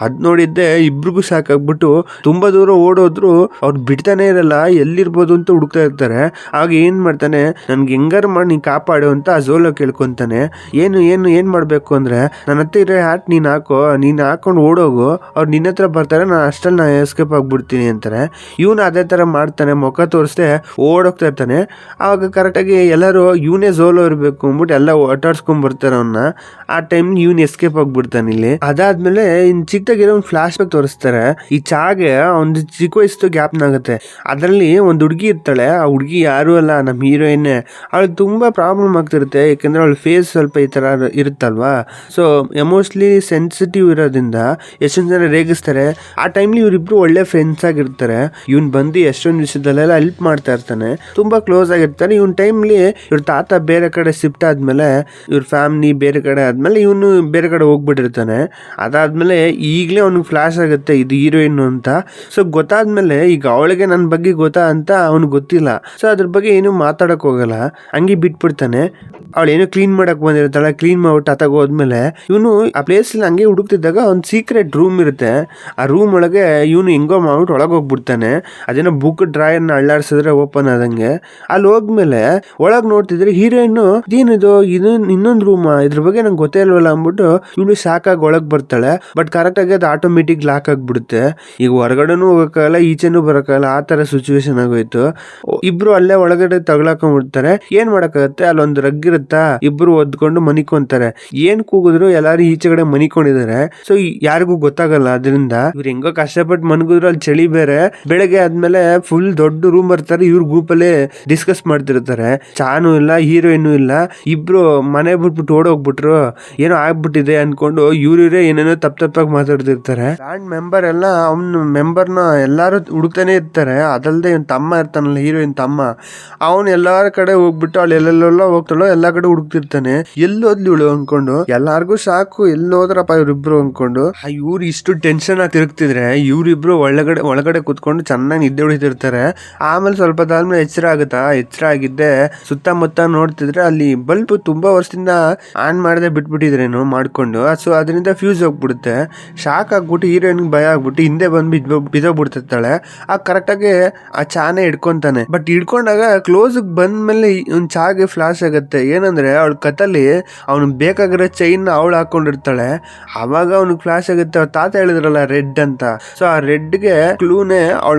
ಅದ್ ನೋಡಿದ್ದೆ ಇಬ್ರಿಗೂ ಶಾಕ್ ಆಗ್ಬಿಟ್ಟು ತುಂಬಾ ದೂರ ಓಡೋದ್ರು ಅವ್ರು ಬಿಡ್ತಾನೆ ಇರಲ್ಲ, ಎಲ್ಲಿರ್ಬೋದು ಅಂತ ಹುಡುಕ್ತಾ ಇರ್ತಾರೆ. ಆಗ ಏನ್ ಮಾಡ್ತಾನೆ, ನನ್ಗೆ ಹೆಂಗಾರ ಮಾಡಿ ನೀನ್ ಕಾಪಾಡು ಅಂತ ಆ ಝೋಲೋ ಕೇಳ್ಕೊಂತಾನೆ. ಏನ್ ಮಾಡ್ಬೇಕು ಅಂದ್ರೆ, ನನ್ನ ಹತ್ರ ಇರೋ ಹ್ಯಾಟ್ ನೀನ್ ಹಾಕೊಂಡು ಓಡೋಗು, ಅವ್ರು ನಿನ್ನ ಹತ್ರ ಬರ್ತಾರೆ, ನಾನು ಅಷ್ಟಲ್ಲಿ ನಾನು ಎಸ್ಕೇಪ್ ಆಗ್ಬಿಡ್ತೀನಿ ಅಂತಾರೆ. ಇವನು ಅದೇ ತರ ಮಾಡ್ತಾನೆ, ಮುಖ ತೋರಿಸ್ದೆ ಓಡೋಗ್ತಾ ಇರ್ತಾನೆ. ಆವಾಗ ಕರೆಕ್ಟಾಗಿ ಎಲ್ಲರೂ ಇವನೇ ಝೋಲೋ ಇರ್ಬೇಕು ಅಂದ್ಬಿಟ್ಟು ಎಲ್ಲ ಒಟ್ಟಾಡ್ಸ್ಕೊಂಡ್ ಬರ್ತಾರೆ ಅವನ್ನ. ಆ ಟೈಮ್ ಇವನ್ ಎಸ್ಕೇಪ್ ಆಗ್ಬಿಡ್ತಾನೆ ಇಲ್ಲಿ. ಅದಾದ್ಮೇಲೆ ಇನ್ ಚಿಕ್ಕದಾಗಿರೋ ಒಂದು ಫ್ಲಾಶ್ ಬ್ಯಾಕ್ ತೋರಿಸ್ತಾರೆ. ಈ ಚಾಗೆ ಒಂದು ಚಿಕ್ಕ ವಯಸ್ಸು ಗ್ಯಾಪ್ನ ಆಗುತ್ತೆ. ಅದರಲ್ಲಿ ಒಂದು ಹುಡುಗಿ ಇರ್ತಾಳೆ. ಆ ಹುಡುಗಿ ಯಾರು ಅಲ್ಲ, ನಮ್ಮ ಹೀರೋಯಿನ್. ಅವಳಿಗೆ ತುಂಬಾ ಪ್ರಾಬ್ಲಮ್ ಆಗ್ತಿರುತ್ತೆ. ಯಾಕಂದ್ರೆ ಅವಳ ಫೇಸ್ ಸ್ವಲ್ಪ ಈ ತರ ಇರುತ್ತಲ್ವಾ. ಸೊ ಎಮೋಷನಲಿ ಸೆನ್ಸಿಟಿವ್ ಇರೋದ್ರಿಂದ ಎಷ್ಟೊಂದು ಜನ ರೇಗಿಸ್ತಾರೆ. ಆ ಟೈಮ್ಲಿ ಇವರಿಬ್ರು ಒಳ್ಳೆ ಫ್ರೆಂಡ್ಸ್ ಆಗಿರ್ತಾರೆ. ಇವನ್ ಬಂದು ಎಷ್ಟೊಂದು ವಿಷಯದಲ್ಲೆಲ್ಲ ಹೆಲ್ಪ್ ಮಾಡ್ತಾ ಇರ್ತಾನೆ, ತುಂಬಾ ಕ್ಲೋಸ್ ಆಗಿರ್ತಾನೆ. ಇವನ್ ಟೈಮ್ಲಿ ಇವ್ರ ತಾತ ಬೇರೆ ಕಡೆ ಶಿಫ್ಟ್ ಆದ್ಮೇಲೆ, ಇವ್ರ ಫ್ಯಾಮಿಲಿ ಬೇರೆ ಕಡೆ ಆದ್ಮೇಲೆ ಇವನು ಬೇರೆ ಕಡೆ ಹೋಗ್ಬಿಟ್ಟಿರ್ತಾನೆ. ಅದಾದ್ಮೇಲೆ ಈಗಲೇ ಅವ್ನಿಗೆ ಫ್ಲಾಶ್ ಆಗುತ್ತೆ ಇದು ಹೀರೋಯಿನ್ ಅಂತ. ಸೊ ಗೊತ್ತಾದ್ಮೇಲೆ ಈಗ ಅವಳಿಗೆ ನನ್ನ ಬಗ್ಗೆ ಗೊತ್ತಾ ಅಂತ ಅವ್ನಿಗೆ ಗೊತ್ತಿಲ್ಲ. ಸೊ ಅದ್ರ ಬಗ್ಗೆ ಏನು ಮಾತಾಡಕ್ ಹೋಗಲ್ಲ, ಹಂಗೆ ಬಿಟ್ಬಿಡ್ತಾನೆ. ಅವಳು ಏನೋ ಕ್ಲೀನ್ ಮಾಡಕ್ ಬಂದಿರ್ತಾಳೆ, ಕ್ಲೀನ್ ಮಾಡ್ಬಿಟ್ಟು ಅತ್ತಾಗ ಹೋದ್ಮೇಲೆ ಇವನು ಆ ಪ್ಲೇಸ್ ಹಂಗೆ ಹುಡುಕ್ತಿದ್ದಾಗ ಒಂದು ಸೀಕ್ರೆಟ್ ರೂಮ್ ಇರುತ್ತೆ. ಆ ರೂಮ್ ಒಳಗೆ ಇವನು ಹೆಂಗೋ ಮಾಡ್ಬಿಟ್ಟು ಒಳಗೆ ಹೋಗ್ಬಿಡ್ತಾನೆ. ಅದೇನೋ ಬುಕ್ ಡ್ರಾಯರ್ನ ಅಳ್ಳಾಡ್ಸಿದ್ರೆ ಓಪನ್ ಆದಂಗೆ. ಅಲ್ಲಿ ಹೋದ್ಮೇಲೆ ಒಳಗ್ ನೋಡ್ತಿದ್ರೆ ಹೀರೋಯಿನ್ ಇದೇನಿದು, ಇದು ಇನ್ನೊಂದು ರೂಮ್, ಇದ್ರ ಬಗ್ಗೆ ನಂಗೆ ಗೊತ್ತೇ ಇಲ್ವಲ್ಲ ಅಂದ್ಬಿಟ್ಟು ಇವಳು ಶಾಕ್ ಆಗಿ ಒಳಗ್ ಬರ್ತಾಳೆ. ಬಟ್ ಕರೆಕ್ಟ್ ಆಗಿ ಅದು ಆಟೋಮೆಟಿಕ್ ಲಾಕ್ ಆಗ್ಬಿಡುತ್ತೆ. ಈಗ ಹೊರಗಡೆನೂ ಹೋಗಕ್ಕಾಗಲ್ಲ, ಈಚೆನೂ ಬರಕ್ಕಾಗಲ್ಲ, ಆ ತರ ಸಿಚುವೇಶನ್ ಆಗೋಯ್ತು. ಇಬ್ರು ಅಲ್ಲೇ ಒಳಗಡೆ ತಗ್ಲಾಕೊಂಡ್ಬಿಡ್ತಾರೆ. ಏನ್ ಮಾಡಕ್ಕಾಗತ್ತೆ, ಅಲ್ಲೊಂದು ರಗ್ ಇರುತ್ತಾ, ಇಬ್ರು ಒದ್ಕೊಂಡು ಮನಿಕೊಂತಾರೆ. ಏನ್ ಕೂಗಿದ್ರು ಎಲ್ಲಾರು ಈಚೆಗಡೆ ಮನಿಕೊಂಡಿದ್ದಾರೆ. ಸೊ ಯಾರಿಗೂ ಗೊತ್ತಾಗಲ್ಲ. ಅದರಿಂದ ಇವ್ರು ಹೆಂಗೋ ಕಷ್ಟಪಟ್ಟು ಮನ್ಗಿದ್ರು, ಅಲ್ಲಿ ಚಳಿ ಬೇರೆ. ಬೆಳಗ್ಗೆ ಆದ್ಮೇಲೆ ಫುಲ್ ದೊಡ್ಡ ರೂಮ್ ಬರ್ತಾರೆ. ಇವ್ರ ಗ್ರೂಪಲ್ಲೇ ಡಿಸ್ಕಸ್ ಮಾಡ್ತಿರ್ತಾರೆ. ಚಾನು ಇಲ್ಲ, ಹೀರೋಯಿನ್ ಇಲ್ಲ, ಇಬ್ರು ಮನೆ ಬಿಟ್ಬಿಟ್ಟು ಓಡೋಗ್ಬಿಟ್ರು, ಏನೋ ಆಗ್ಬಿಟ್ಟಿದೆ ಅನ್ಕೊಂಡು ಇವ್ರೇ ಏನೇನೋ ತಪ್ಪಾಗಿ ಮಾತಾಡ್ತಿರ್ತಾರೆ. ಬ್ಯಾಂಡ್ ಮೆಂಬರ್ ಎಲ್ಲ ಅವ್ನ ಮೆಂಬರ್ನ ಎಲ್ಲಾರು ಹುಡುಕ್ತಾನೆ ಇರ್ತಾರೆ. ಅದಲ್ದೆ ಇವ್ನ ತಮ್ಮ ಇರ್ತಾನಲ್ಲ, ಹೀರೋಯಿನ್ ತಮ್ಮ, ಅವನ್ ಎಲ್ಲಾರ ಕಡೆ ಹೋಗ್ಬಿಟ್ಟು ಅಲ್ಲಿ ಎಲ್ಲೆಲ್ಲ ಹೋಗ್ತಾಳೋ ಎಲ್ಲಾ ಕಡೆ ಹುಡುಕ್ತಿರ್ತಾನೆ. ಎಲ್ಲೋದ್ಲಿ ಇವಳು ಅನ್ಕೊಂಡು ಎಲ್ಲಾರ್ಗು ಸಾಕು, ಎಲ್ಲೋದ್ರಪ್ಪ ಇವ್ರಿಬ್ರು ಅನ್ಕೊಂಡು. ಇವ್ರು ಇಷ್ಟು ಟೆನ್ಷನ್ ಆಗಿ ತಿರುಗ್ತಿದ್ರೆ ಇವ್ರಿಬ್ರು ಒಳಗಡೆ ಕುತ್ಕೊಂಡು ಚೆನ್ನಾಗಿ ನಿದ್ದೆ ಹೊಡಿತಿರ್ತಾರೆ. ಆಮೇಲೆ ಸ್ವಲ್ಪ ಆದ್ಮೇಲೆ ಎಚ್ಚರ ಆಗುತ್ತಾ, ಎಚ್ಚರ ಆಗಿದ್ದೆ ಸುತ್ತಮುತ್ತ ನೋಡ್ತಿದ್ರೆ ಅಲ್ಲಿ ಬಲ್ಬ್ ತುಂಬಾ ವರ್ಷದಿಂದ ಆನ್ ಮಾಡದೆ ಬಿಟ್ಬಿಟ್ಟಿದ್ರೇನು ಮಾಡ್ಕೊಂಡು. ಸೊ ಅದರಿಂದ ಫ್ಯೂಸ್ ಹೋಗ್ಬಿಡುತ್ತೆ. ಶಾಕ್ ಆಗ್ಬಿಟ್ಟು ಹೀರೋಯಿನ್ ಭಯ ಆಗ್ಬಿಟ್ಟು ಹಿಂದೆ ಬಂದು ಬಿದ್ದೋಗ್ಬಿಡ್ತಿರ್ತಾಳೆ. ಆ ಕರೆಕ್ಟಾಗಿ ಆ ಚಾನೆ ಹಿಡ್ಕೊಂತಾನೆ. ಬಟ್ ಹಿಡ್ಕೊಂಡಾಗ ಕ್ಲೋಸ್ ಬಂದ್ಮೇಲೆ ಒಂದು ಚಾಗೆ ಫ್ಲಾಶ್ ಆಗುತ್ತೆ. ಏನಂದ್ರೆ ಅವಳ ಕತ್ತಲ್ಲಿ ಅವ್ನು ಬೇಕಾಗಿರೋ ಚೈನ್ ಅವಳು ಹಾಕೊಂಡಿರ್ತಾಳೆ. ಅವಾಗ ಅವ್ನಿಗೆ ಫ್ಲಾಶ್ ಆಗುತ್ತೆ, ಅವ್ರ ತಾತ ಹೇಳಿದ್ರಲ್ಲ ರೆಡ್ ಅಂತ. ಸೊ ಆ ರೆಡ್ಗೆ ಕ್ಲೂನೆ ಅವಳ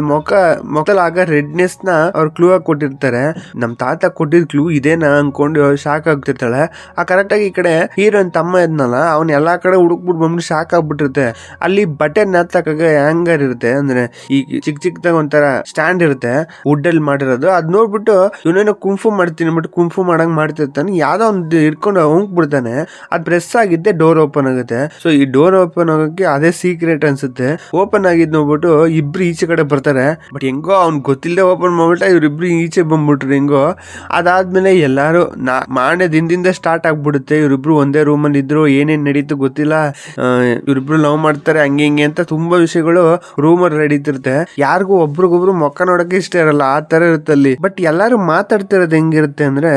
ಮೊಕ್ಕಲ್ ಆಗ ರೆಡ್ನೆಸ್ ನ ಅವ್ರು ಕ್ಲೂ ಆಗಿ ಕೊಟ್ಟಿರ್ತಾರೆ. ನಮ್ ತಾತ ಕೊಟ್ಟಿದ್ ಕ್ಲೂ ಇದೇನಾ ಅನ್ಕೊಂಡು ಶಾಕ್ ಆಗ್ತಿರ್ತಾಳೆ. ಆ ಕರೆಕ್ಟ್ ಆಗಿ ಈ ಕಡೆ ಹೀರೋಯಿನ್ ತಮ್ಮ ಇದ್ನಲ್ಲ, ಅವ್ನ್ ಎಲ್ಲಾ ಕಡೆ ಹುಡುಕ್ಬಿಟ್ಟು ಬಂದ್ಬಿಟ್ಟು ಶಾಕ್ ಆಗ್ಬಿಟ್ಟಿರುತ್ತೆ. ಅಲ್ಲಿ ಬಟ್ಟೆ ನೆತ್ತಾಕಾಗ ಹ್ಯಾಂಗರ್ ಇರುತ್ತೆ, ಅಂದ್ರೆ ಈ ಚಿಕ್ಕದಾಗ ಒಂಥರ ಸ್ಟ್ಯಾಂಡ್ ಇರುತ್ತೆ ವುಡ್ ಅಲ್ಲಿ ಮಾಡಿರೋದು. ಅದ್ ನೋಡ್ಬಿಟ್ಟು ಇವನೇನೋ ಕುಂಫು ಮಾಡ್ತೀನಿ ಬಿಟ್ಟು ಕುಂಫು ಮಾಡಂಗ್ ಮಾಡ್ತಿರ್ತಾನೆ. ಯಾವ್ದೋ ಒಂದು ಹಿಡ್ಕೊಂಡು ಹೋಗ್ ಬಿಡ್ತಾನೆ. ಅದ್ ಪ್ರೆಸ್ ಆಗಿದ್ದೆ ಡೋರ್ ಓಪನ್ ಆಗುತ್ತೆ. ಸೊ ಈ ಡೋರ್ ಓಪನ್ ಆಗೋಕೆ ಅದೇ ಸೀಕ್ರೆಟ್ ಅನ್ಸುತ್ತೆ. ಓಪನ್ ಆಗಿದ್ ನೋಡ್ಬಿಟ್ಟು ಇಬ್ರು ಈಚೆ ಕಡೆ ಬರ್ತಾರೆ. ಬಟ್ ಹೆಂಗೋ ಅವ್ನ್ ಗೊತ್ತಿಲ್ಲದೆ ಓಪನ್ ಮಾಡ್ಬಿಟ್ಟ, ಇವ್ರಿಬ್ರು ಈಚೆ ಬಂದ್ಬಿಟ್ರು ಹೆಂಗೋ. ಅದಾದ್ಮೇಲೆ ಎಲ್ಲಾರು ಮಾರನೇ ದಿನದಿಂದ ಸ್ಟಾರ್ಟ್ ಆಗ್ಬಿಡುತ್ತೆ. ಇವ್ರಿಬ್ರು ಒಂದೇ ರೂಮ್ ಅಲ್ಲಿ ಇದ್ರು, ಏನೇನ್ ನಡೀತು ಗೊತ್ತಿಲ್ಲ, ಇವ್ರಿಬ್ರು ಲವ್ ಮಾಡ್ತಾರೆ ಹಂಗೆ ಹಿಂಗೆ ಅಂತ ತುಂಬಾ ವಿಷಯಗಳು ರೂಮರ್ ನಡೀತಿರುತ್ತೆ. ಯಾರಿಗೂ ಒಬ್ರಿಗೊಬ್ರು ಮೊಕ್ಕ ನೋಡಕ್ಕೆ ಇಷ್ಟ ಇರಲ್ಲ, ಆ ತರ ಇರುತ್ತೆ ಅಲ್ಲಿ. ಬಟ್ ಎಲ್ಲಾರು ಮಾತಾಡ್ತಿರೋದು ಹೆಂಗಿರುತ್ತೆ ಅಂದ್ರೆ,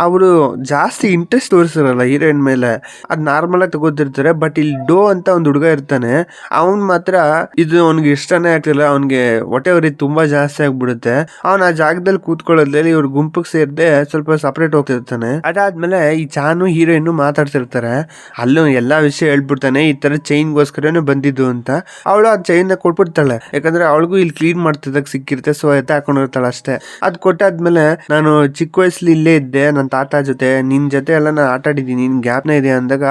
ಅವರು ಜಾಸ್ತಿ ಇಂಟ್ರೆಸ್ಟ್ ತೋರಿಸಿರಲ್ಲ ಹೀರೋಯಿನ್ ಮೇಲೆ, ಅದ್ ನಾರ್ಮಲ್ ಆಗಿ ತಗೋತಿರ್ತಾರೆ. ಬಟ್ ಇಲ್ಲಿ ಡೋ ಅಂತ ಒಂದು ಹುಡುಗ ಇರ್ತಾನೆ, ಅವನ್ ಮಾತ್ರ ಇದು ಅವ್ನಿಗೆ ಇಷ್ಟನೇ ಆಗ್ತಿಲ್ಲ. ಅವ್ನಿಗೆ ಹೊಟ್ಟೆ ಉರಿ ತುಂಬಾ ಜಾಸ್ತಿ ಆಗ್ಬಿಡುತ್ತೆ. ಅವ್ನ ಆ ಜಾಗದಲ್ಲಿ ಕೂತ್ಕೊಳ್ಳೋದ್ರಲ್ಲಿ ಇವ್ರ ಗುಂಪಿಗೆ ಸೇರ್ದೆ ಸ್ವಲ್ಪ ಸಪರೇಟ್ ಹೋಗ್ತಿರ್ತಾನೆ. ಅದಾದ್ಮೇಲೆ ಈ ಚಾನು ಹೀರೋಯಿನ್ ಮಾತಾಡ್ತಿರ್ತಾರೆ. ಅಲ್ಲೂ ಎಲ್ಲಾ ವಿಷಯ ಹೇಳ್ಬಿಡ್ತಾನೆ, ಈ ತರ ಚೈನ್ಗೋಸ್ಕರನೇ ಬಂದಿದ್ದು ಅಂತ. ಅವಳು ಆ ಚೈನ್ ಕೊಟ್ಬಿಡ್ತಾಳೆ, ಯಾಕಂದ್ರೆ ಅವಳಿಗೂ ಇಲ್ಲಿ ಕ್ಲೀನ್ ಮಾಡ್ತಿದ್ದಾಗ ಸಿಕ್ಕಿರುತ್ತೆ. ಸೊ ಎತ್ತ ಹಾಕೊಂಡಿರ್ತಾಳೆ ಅಷ್ಟೇ. ಅದ್ ಕೊಟ್ಟಾದ್ಮೇಲೆ, ನಾನು ಚಿಕ್ಕ ವಯಸ್ಸಲ್ಲಿ ಇಲ್ಲೇ ಇದ್ದೆ ನನ್ನ ತಾತ ಜೊತೆ, ನಿನ್ ಜೊತೆ ಎಲ್ಲ ನಾನು ಆಟ ಆಡಿದ್ದೀನಿ, ನಿನ್ ಗ್ಯಾಪ್ನ ಇದೆ ಅಂದಾಗ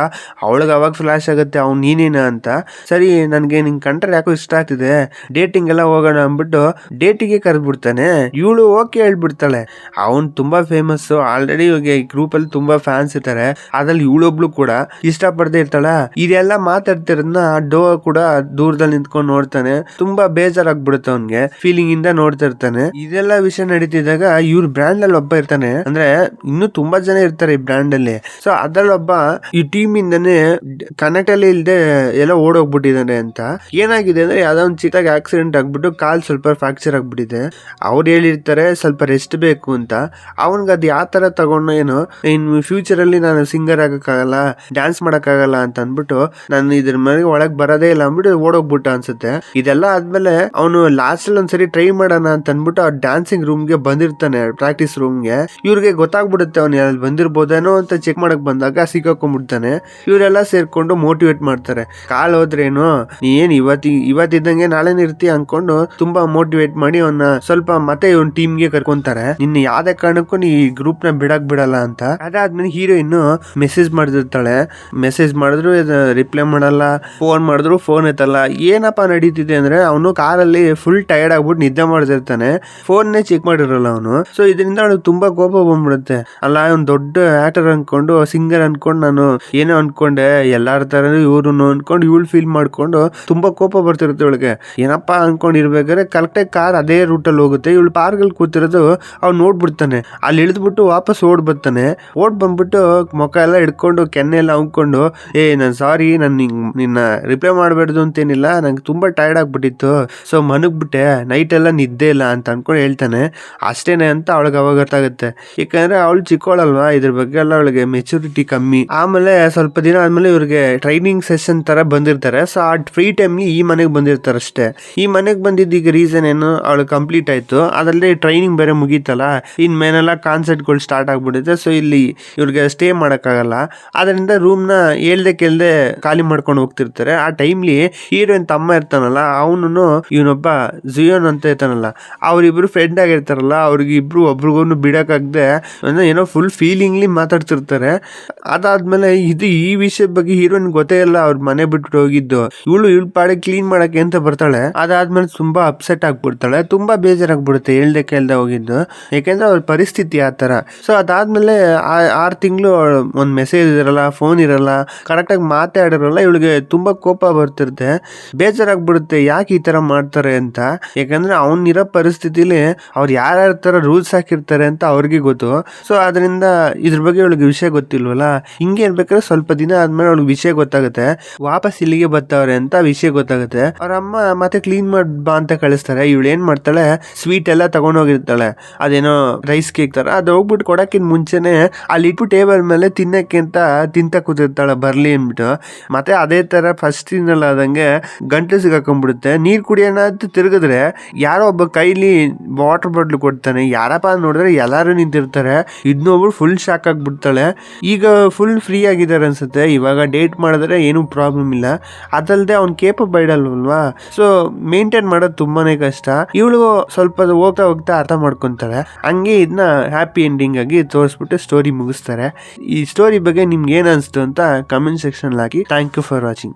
ಅವಳಿಗೆ ಅವಾಗ ಫ್ಲಾಶ್ ಆಗುತ್ತೆ ಅವ್ನು ನೀನೇನ ಅಂತ. ಸರಿ ನನ್ಗೆ ನಿನ್ ಕಂಡ್ರೆ ಯಾಕೋ ಇಷ್ಟ ಆಗ್ತಿದೆ, ಡೇಟಿಂಗ್ ಎಲ್ಲ ಹೋಗೋಣ ಅಂದ್ಬಿಟ್ಟು ಡೇಟಿಗೆ ಕರೆದ್ಬಿಡ್ತಾನೆ. ಇವಳು ಓಕೆ ಹೇಳ್ಬಿಡ್ತಾಳೆ. ಅವ್ನು ತುಂಬಾ ಫೇಮಸ್ ಆಲ್ರೆಡಿ, ಇವಾಗ ಈ ಗ್ರೂಪ್ ಅಲ್ಲಿ ತುಂಬಾ ಫ್ಯಾನ್ಸ್ ಇರ್ತಾರೆ. ಅದ್ರಲ್ಲಿ ಇವಳೊಬ್ಳು ಕೂಡ ಇಷ್ಟಪಡದೆ ಇರ್ತಾಳ. ಇದೆಲ್ಲ ಮಾತಾಡ್ತಿರೋದನ್ನ ಡೋ ಕೂಡ ದೂರದಲ್ಲಿ ನಿಂತ್ಕೊಂಡು ನೋಡ್ತಾನೆ. ತುಂಬಾ ಬೇಜಾರಾಗ್ಬಿಡುತ್ತೆ ಅವ್ನ್ಗೆ, ಫೀಲಿಂಗ್ ಇಂದ ನೋಡ್ತಾ ಇರ್ತಾನೆ. ಇದೆಲ್ಲ ವಿಷಯ ನಡೀತಿದ್ದಾಗ ಇವ್ರ ಬ್ರ್ಯಾಂಡ್ ಅಲ್ಲಿ ಒಬ್ಬ ಇರ್ತಾನೆ. ಅಂದ್ರೆ ಇನ್ನೂ ತುಂಬಾ ಜನ ಇರ್ತಾರೆ ಈ ಬ್ರ್ಯಾಂಡ್ ಅಲ್ಲಿ. ಸೊ ಅದ್ರಲ್ಲಿ ಒಬ್ಬ ಈ ಟೀಮ್ ಇಂದಾನೆ ಕನೆಕ್ಟ್ ಅಲ್ಲಿ ಇಲ್ದೆ ಎಲ್ಲ ಓಡೋಗ್ಬಿಟ್ಟಿದ್ದಾನೆ ಅಂತ. ಏನಾಗಿದೆ ಅಂದ್ರೆ ಯಾವ್ದೋ ಒಂದು ಚಿಕ್ಕದಾಗಿ ಆಕ್ಸಿಡೆಂಟ್ ಆಗ್ಬಿಟ್ಟು ಕಾಲ್ ಸ್ವಲ್ಪ ಫ್ರಾಕ್ಚರ್ ಆಗ್ಬಿಟ್ಟಿದೆ. ಅವ್ರು ಹೇಳಿರ್ತಾರೆ ಸ್ವಲ್ಪ ರೆಸ್ಟ್ ಬೇಕು ಅಂತ. ಅವನ್ಗೆ ಅದು ಯಾವ ತರ ತಗೊಂಡು ಏನೋ, ಇನ್ ಫ್ಯೂಚರ್ ಅಲ್ಲಿ ನಾನು ಸಿಂಗರ್ ಆಗಕ್ಕಾಗಲ್ಲ, ಡ್ಯಾನ್ಸ್ ಮಾಡಕ್ಕಾಗಲ್ಲ ಅಂತ ಅಂದ್ಬಿಟ್ಟು ನಾನು ಇದ್ರ ಮೇಲೆ ಒಳಗ್ ಬರೋದೇ ಇಲ್ಲ ಅಂದ್ಬಿಟ್ಟು ಓಡೋಗ್ಬಿಟ್ಟ ಅನ್ಸುತ್ತೆ. ಇದೆಲ್ಲ ಆದ್ಮೇಲೆ ಅವನು ಲಾಸ್ಟ್ ಅಲ್ಲಿ ಒಂದ್ಸರಿ ಟ್ರೈ ಮಾಡೋಣ ಅಂತ ಅಂದ್ಬಿಟ್ಟು ಆ ಡ್ಯಾನ್ಸಿಂಗ್ ರೂಮ್ಗೆ ಬಂದಿರ್ತಾನೆ, ಪ್ರಾಕ್ಟೀಸ್ ರೂಮ್ಗೆ. ಇವ್ರಿಗೆ ಗೊತ್ತಾಗ್ಬಿಡುತ್ತೆ ಅವ್ನು ಅಲ್ಲಿ ಬಂದಿರ್ಬೋದೇನೋ ಅಂತ ಚೆಕ್ ಮಾಡಕ್ ಬಂದಾಗ ಸಿಕ್ಕಾಕೊಂಡ್ಬಿಡ್ತಾನೆ. ಇವರೆಲ್ಲ ಸೇರ್ಕೊಂಡು ಮೋಟಿವೇಟ್ ಮಾಡ್ತಾರೆ. ಕಾಲ್ ಹೋದ್ರೇನು, ನೀ ಏನ್ ಇವತ್ತಿದ್ದಂಗೆ ನಾಳೆನೇ ಇರ್ತಿ ಅನ್ಕೊಂಡು ತುಂಬಾ ಮೋಟಿವೇಟ್ ಮಾಡಿ ಅವನ್ನ ಸ್ವಲ್ಪ ಮತ್ತೆ ಇವ್ನ ಟೀಮ್ಗೆ ಕರ್ಕೊಂತಾರೆ. ನಿನ್ನ ಯಾವ್ದೇ ಕಾರಣಕ್ಕೂ ನೀ ಈ ಗ್ರೂಪ್ ನ ಬಿಡಲ್ಲ ಅಂತ. ಅದಾದ್ಮೇಲೆ ಹೀರೋಯಿನ್ ಮೆಸೇಜ್ ಮಾಡಿರ್ತಾಳೆ. ಮೆಸೇಜ್ ಮಾಡಿದ್ರು ರಿಪ್ಲೈ ಮಾಡಲ್ಲ, ಫೋನ್ ಮಾಡಿದ್ರು ಫೋನ್ ಎತ್ತಲ್ಲ. ಏನಪ್ಪಾ ನಡೀತಿದೆ ಅಂದ್ರೆ, ಅವನು ಕಾರಲ್ಲಿ ಫುಲ್ ಟೈರ್ಡ್ ಆಗ್ಬಿಟ್ಟು ನಿದ್ದೆ ಮಾಡ್ತಿರ್ತಾನೆ, ಫೋನ್ ನೇ ಚೆಕ್ ಮಾಡಿರಲ್ಲ ಅವನು. ಸೊ ಇದರಿಂದ ಅವಳು ತುಂಬಾ ಕೋಪ ಬಂದ್ಬಿಡುತ್ತೆ. ಅಲ್ಲ ಅವ್ನು ದೊಡ್ಡ ಆಕ್ಟರ್ ಅನ್ಕೊಂಡು, ಸಿಂಗರ್ ಅನ್ಕೊಂಡು ನಾನು ಏನೋ ಅನ್ಕೊಂಡೆ, ಎಲ್ಲಾರ ತರ ಇವ್ರು ಅನ್ಕೊಂಡು ಇವಳು ಫೀಲ್ ಮಾಡ್ಕೊಂಡು ತುಂಬಾ ಕೋಪ ಬರ್ತಿರುತ್ತೆ ಇವಳಿಗೆ. ಏನಪ್ಪಾ ಅನ್ಕೊಂಡ್ ಇರ್ಬೇಕಾದ್ರೆ ಕರೆಕ್ಟಾಗಿ ಕಾರ್ ಅದೇ ರೂಟಲ್ಲಿ ಹೋಗುತ್ತೆ. ಇವಳು ಪಾರ್ಗಲ್ಲಿ ಕೂತಿರೋದು ಅವ್ನು ನೋಡ್ಬಿಡ್ತಾನೆ. ಅಲ್ಲಿ ಇಳಿದ್ಬಿಟ್ಟು ವಾಪಸ್ ಓಡ್ ಬಂದ್ಬಿಟ್ಟು ಮುಖ ಎಲ್ಲ ಹಿಡ್ಕೊಂಡು ಕೆನ್ನೆ ಎಲ್ಲ ಅಂದ್ಕೊಂಡು, ನಾನು ಸಾರಿ, ನಾನು ನಿನ್ನ ರಿಪ್ಲೈ ಮಾಡಬಾರ್ದು ಅಂತೇನಿಲ್ಲ, ನಂಗೆ ತುಂಬಾ ಟೈರ್ಡ್ ಆಗ್ಬಿಟ್ಟಿತ್ತು, ಸೊ ಮನಗ್ಬಿಟ್ಟೆ, ನೈಟ್ ಎಲ್ಲ ನಿದ್ದೆ ಇಲ್ಲ ಅಂತ ಅನ್ಕೊಂಡು ಹೇಳ್ತಾನೆ. ಅಷ್ಟೇನೆ ಅಂತ ಅವಳಿಗೆ ಅವಾಗ ಗೊತ್ತಾಗುತ್ತೆ. ಯಾಕಂದ್ರೆ ಅವಳು ಚಿಕ್ಕವಳಲ್ವಾ, ಇದ್ರ ಬಗ್ಗೆ ಎಲ್ಲ ಅವಳಿಗೆ ಮೆಚುರಿಟಿ ಕಮ್ಮಿ. ಆಮೇಲೆ ಸ್ವಲ್ಪ ದಿನ ಆದ್ಮೇಲೆ ಇವ್ರಿಗೆ ಟ್ರೈನಿಂಗ್ ಸೆಷನ್ ತರ ಬಂದಿರ್ತಾರೆ. ಸೊ ಆ ಫ್ರೀ ಟೈಮ್ಲಿ ಈ ಮನೆಗೆ ಬಂದಿರ್ತಾರೆ ಅಷ್ಟೇ. ಈ ಮನೆಗೆ ಬಂದಿದ್ದೀಗ ರೀಸನ್ ಏನು, ಅವಳು ಕಂಪ್ಲೀಟ್ ಆಯ್ತು, ಅದಲ್ಲದೆ ಟ್ರೈನಿಂಗ್ ಬೇರೆ ಮುಗೀತಲ್ಲ, ಇನ್ ಮೇನೆಲ್ಲ ಕಾನ್ಸರ್ಟ್ಗಳು ಸ್ಟಾರ್ಟ್ ಆಗ್ಬಿಡುತ್ತೆ. ಸೊ ಇಲ್ಲಿ ಇವ್ರಿಗೆ ಸ್ಟೇ ಮಾಡಕ್ಕಾಗಲ್ಲ. ಅದರಿಂದ ರೂಮ್ನ ಹೇಳ್ದೆ ಕೇಳ್ದೆ ಖಾಲಿ ಮಾಡ್ಕೊಂಡು ಹೋಗ್ತಿರ್ತಾರೆ. ಆ ಟೈಮ್ಲಿ ಹೀರೋಯಿನ್ ತಮ್ಮ ಇರ್ತಾನಲ್ಲ, ಅವನು ಇವನೊಬ್ಬ ಜಿಯೋನ್ ಅಂತ ಇರ್ತಾನಲ್ಲ, ಅವ್ರಿಬ್ರು ಫ್ರೆಂಡ್ ಆಗಿರ್ತಾರಲ್ಲ, ಅವ್ರಿಗೆ ಇಬ್ರು ಒಬ್ರಿಗೊಬ್ರು ಬಿಡಕ್ಕಾಗದೆ ಏನೋ ಫುಲ್ ಫೀಲಿಂಗ್ಲಿ ಮಾತಾಡ್ತಿರ್ತಾರೆ. ಅದಾದ್ಮೇಲೆ ಈ ವಿಷಯದ ಬಗ್ಗೆ ಹೀರೋಯಿನ್ ಗೊತ್ತೇ ಇಲ್ಲ, ಅವ್ರ ಮನೆ ಬಿಟ್ಬಿಟ್ಟು ಹೋಗಿದ್ದು. ಇವಳು ಪಾಡೆ ಕ್ಲೀನ್ ಮಾಡಕ್ಕೆ ಅಂತ ಬರ್ತಾಳೆ. ಅದಾದ್ಮೇಲೆ ತುಂಬಾ ಅಪ್ಸೆಟ್ ಆಗ್ಬಿಡ್ತಾಳೆ, ತುಂಬಾ ಬೇಜಾರಾಗ್ಬಿಡುತ್ತೆ ಹೇಳ್ದೆ ಕೇಳ್ದೆ ಹೋಗಿದ್ದು, ಯಾಕೆಂದ್ರೆ ಅವ್ರ ಪರಿಸ್ಥಿತಿ ಆ ತರ. ಸೊ ಅದಾದ್ಮೇಲೆ 6 ತಿಂಗಳು ಒಂದ್ ಮೆಸೇಜ್ ಇರಲ್ಲ, ಫೋನ್ ಇರಲ್ಲ, ಕರೆಕ್ಟಾಗಿ ಮಾತಾಡಿರಲ್ಲ. ಇವಳಿಗೆ ತುಂಬಾ ಕೋಪ ಬರ್ತಿರುತ್ತೆ, ಬೇಜಾರಾಗ್ಬಿಡುತ್ತೆ ಯಾಕೆ ಈ ತರ ಮಾಡ್ತಾರೆ ಅಂತ. ಯಾಕಂದ್ರೆ ಅವ್ನಿರೋ ಪರಿಸ್ಥಿತಿಲಿ ಅವ್ರು ಯಾರ್ಯಾರ ತರ ರೂಲ್ಸ್ ಹಾಕಿರ್ತಾರೆ ಅಂತ ಅವ್ರಿಗೆ ಗೊತ್ತು. ಸೊ ಅದರಿಂದ ಇದ್ರ ಬಗ್ಗೆ ಇವಳಿಗೆ ವಿಷಯ ಗೊತ್ತಿಲ್ವಲ್ಲ. ಹಿಂಗೆ ಇರ್ಬೇಕಾದ್ರೆ ಸ್ವಲ್ಪ ದಿನ ಆದ್ಮೇಲೆ ಅವಳಿಗೆ ವಿಷಯ ಗೊತ್ತಾಗುತ್ತೆ, ವಾಪಸ್ ಇಲ್ಲಿಗೆ ಬರ್ತಾವ್ರೆ ಅಂತ ವಿಷಯ ಗೊತ್ತಾಗುತ್ತೆ. ಅವ್ರ ಅಮ್ಮ ಮತ್ತೆ ಕ್ಲೀನ್ ಮಾಡ್ ಬಾ ಅಂತ ಕಳಿಸ್ತಾರೆ. ಇವಳು ಏನ್ ಮಾಡ್ತಾಳೆ, ಸ್ವೀಟ್ ಎಲ್ಲ ತಗೊಂಡೋಗಿರ್ತಾಳೆ, ಅದೇನೋ ರೈಸ್ ಕೇಕ್ ತರ, ಅದು ಹೋಗ್ಬಿಟ್ಟು ಕೊಡಕ್ಕಿಂತ ಮುಂಚೆನೆ ಅಲ್ಲಿ ಇಟ್ಟು ಟೇಬಲ್ ಮೇಲೆ ತಿನ್ನಕ್ಕೆ ಅಂತ ತಿಂತ ಕೂತಿರ್ತಾಳೆ ಬರ್ಲಿ ಅಂದ್ಬಿಟ್ಟು. ಮತ್ತೆ ಅದೇ ತರ ಫಸ್ಟ್ ಸೀನ್ ಆದಂಗೆ ಗಂಟಲು ಸಿಗಾಕೊಂಡ್ಬಿಡುತ್ತೆ. ನೀರ್ ಕುಡಿಯೋಣ ಅಂತ ತಿರುಗಿದ್ರೆ ಯಾರೋ ಒಬ್ಬ ಕೈಲಿ ವಾಟರ್ ಬಾಟ್ಲ್ ಕೊಡ್ತಾನೆ. ಯಾರಪ್ಪ ನೋಡಿದ್ರೆ ಎಲ್ಲಾರು ನಿಂತಿರ್ತಾರೆ. ಇದನ್ನೊಬ್ರು ಫುಲ್ ಶಾಕ್ ಆಗ್ಬಿಡ್ತಾಳೆ. ಈಗ ಫುಲ್ ಫ್ರೀ ಆಗಿದ್ದಾರೆ ಅನ್ಸುತ್ತೆ, ಇವಾಗ ಡೇಟ್ ಮಾಡಿದ್ರೆ ಏನು ಪ್ರಾಬ್ಲಮ್ ಇಲ್ಲ. ಅದಲ್ಲದೆ ಅವ್ನ್ ಕೇಪಬಲ್ ಅಲ್ವಾ, ಸೊ ಮೇಂಟೈನ್ ಮಾಡೋದು ತುಂಬಾನೇ ಕಷ್ಟ. ಇವಳು ಸ್ವಲ್ಪ ಹೋಗ್ತಾ ಹೋಗ್ತಾ ಅರ್ಥ ಮಾಡ್ಕೊಂತಾಳೆ. ಹಂಗೆ ಇದನ್ನ ಹ್ಯಾಪಿ ಎಂಡಿಂಗ್ ಆಗಿ ತೋರಿಸ್ಬಿಟ್ಟು ಸ್ಟೋರಿ ಮುಗಿಸ್ತಾರೆ. ಈ ಸ್ಟೋರಿ ಬಗ್ಗೆ ನಿಮ್ಗೆ ಏನ್ ಅನ್ಸ್ತು ಅಂತ ಕಮೆಂಟ್ ಸೆಕ್ಷನ್ ಹಾಕಿ. Thank you for watching.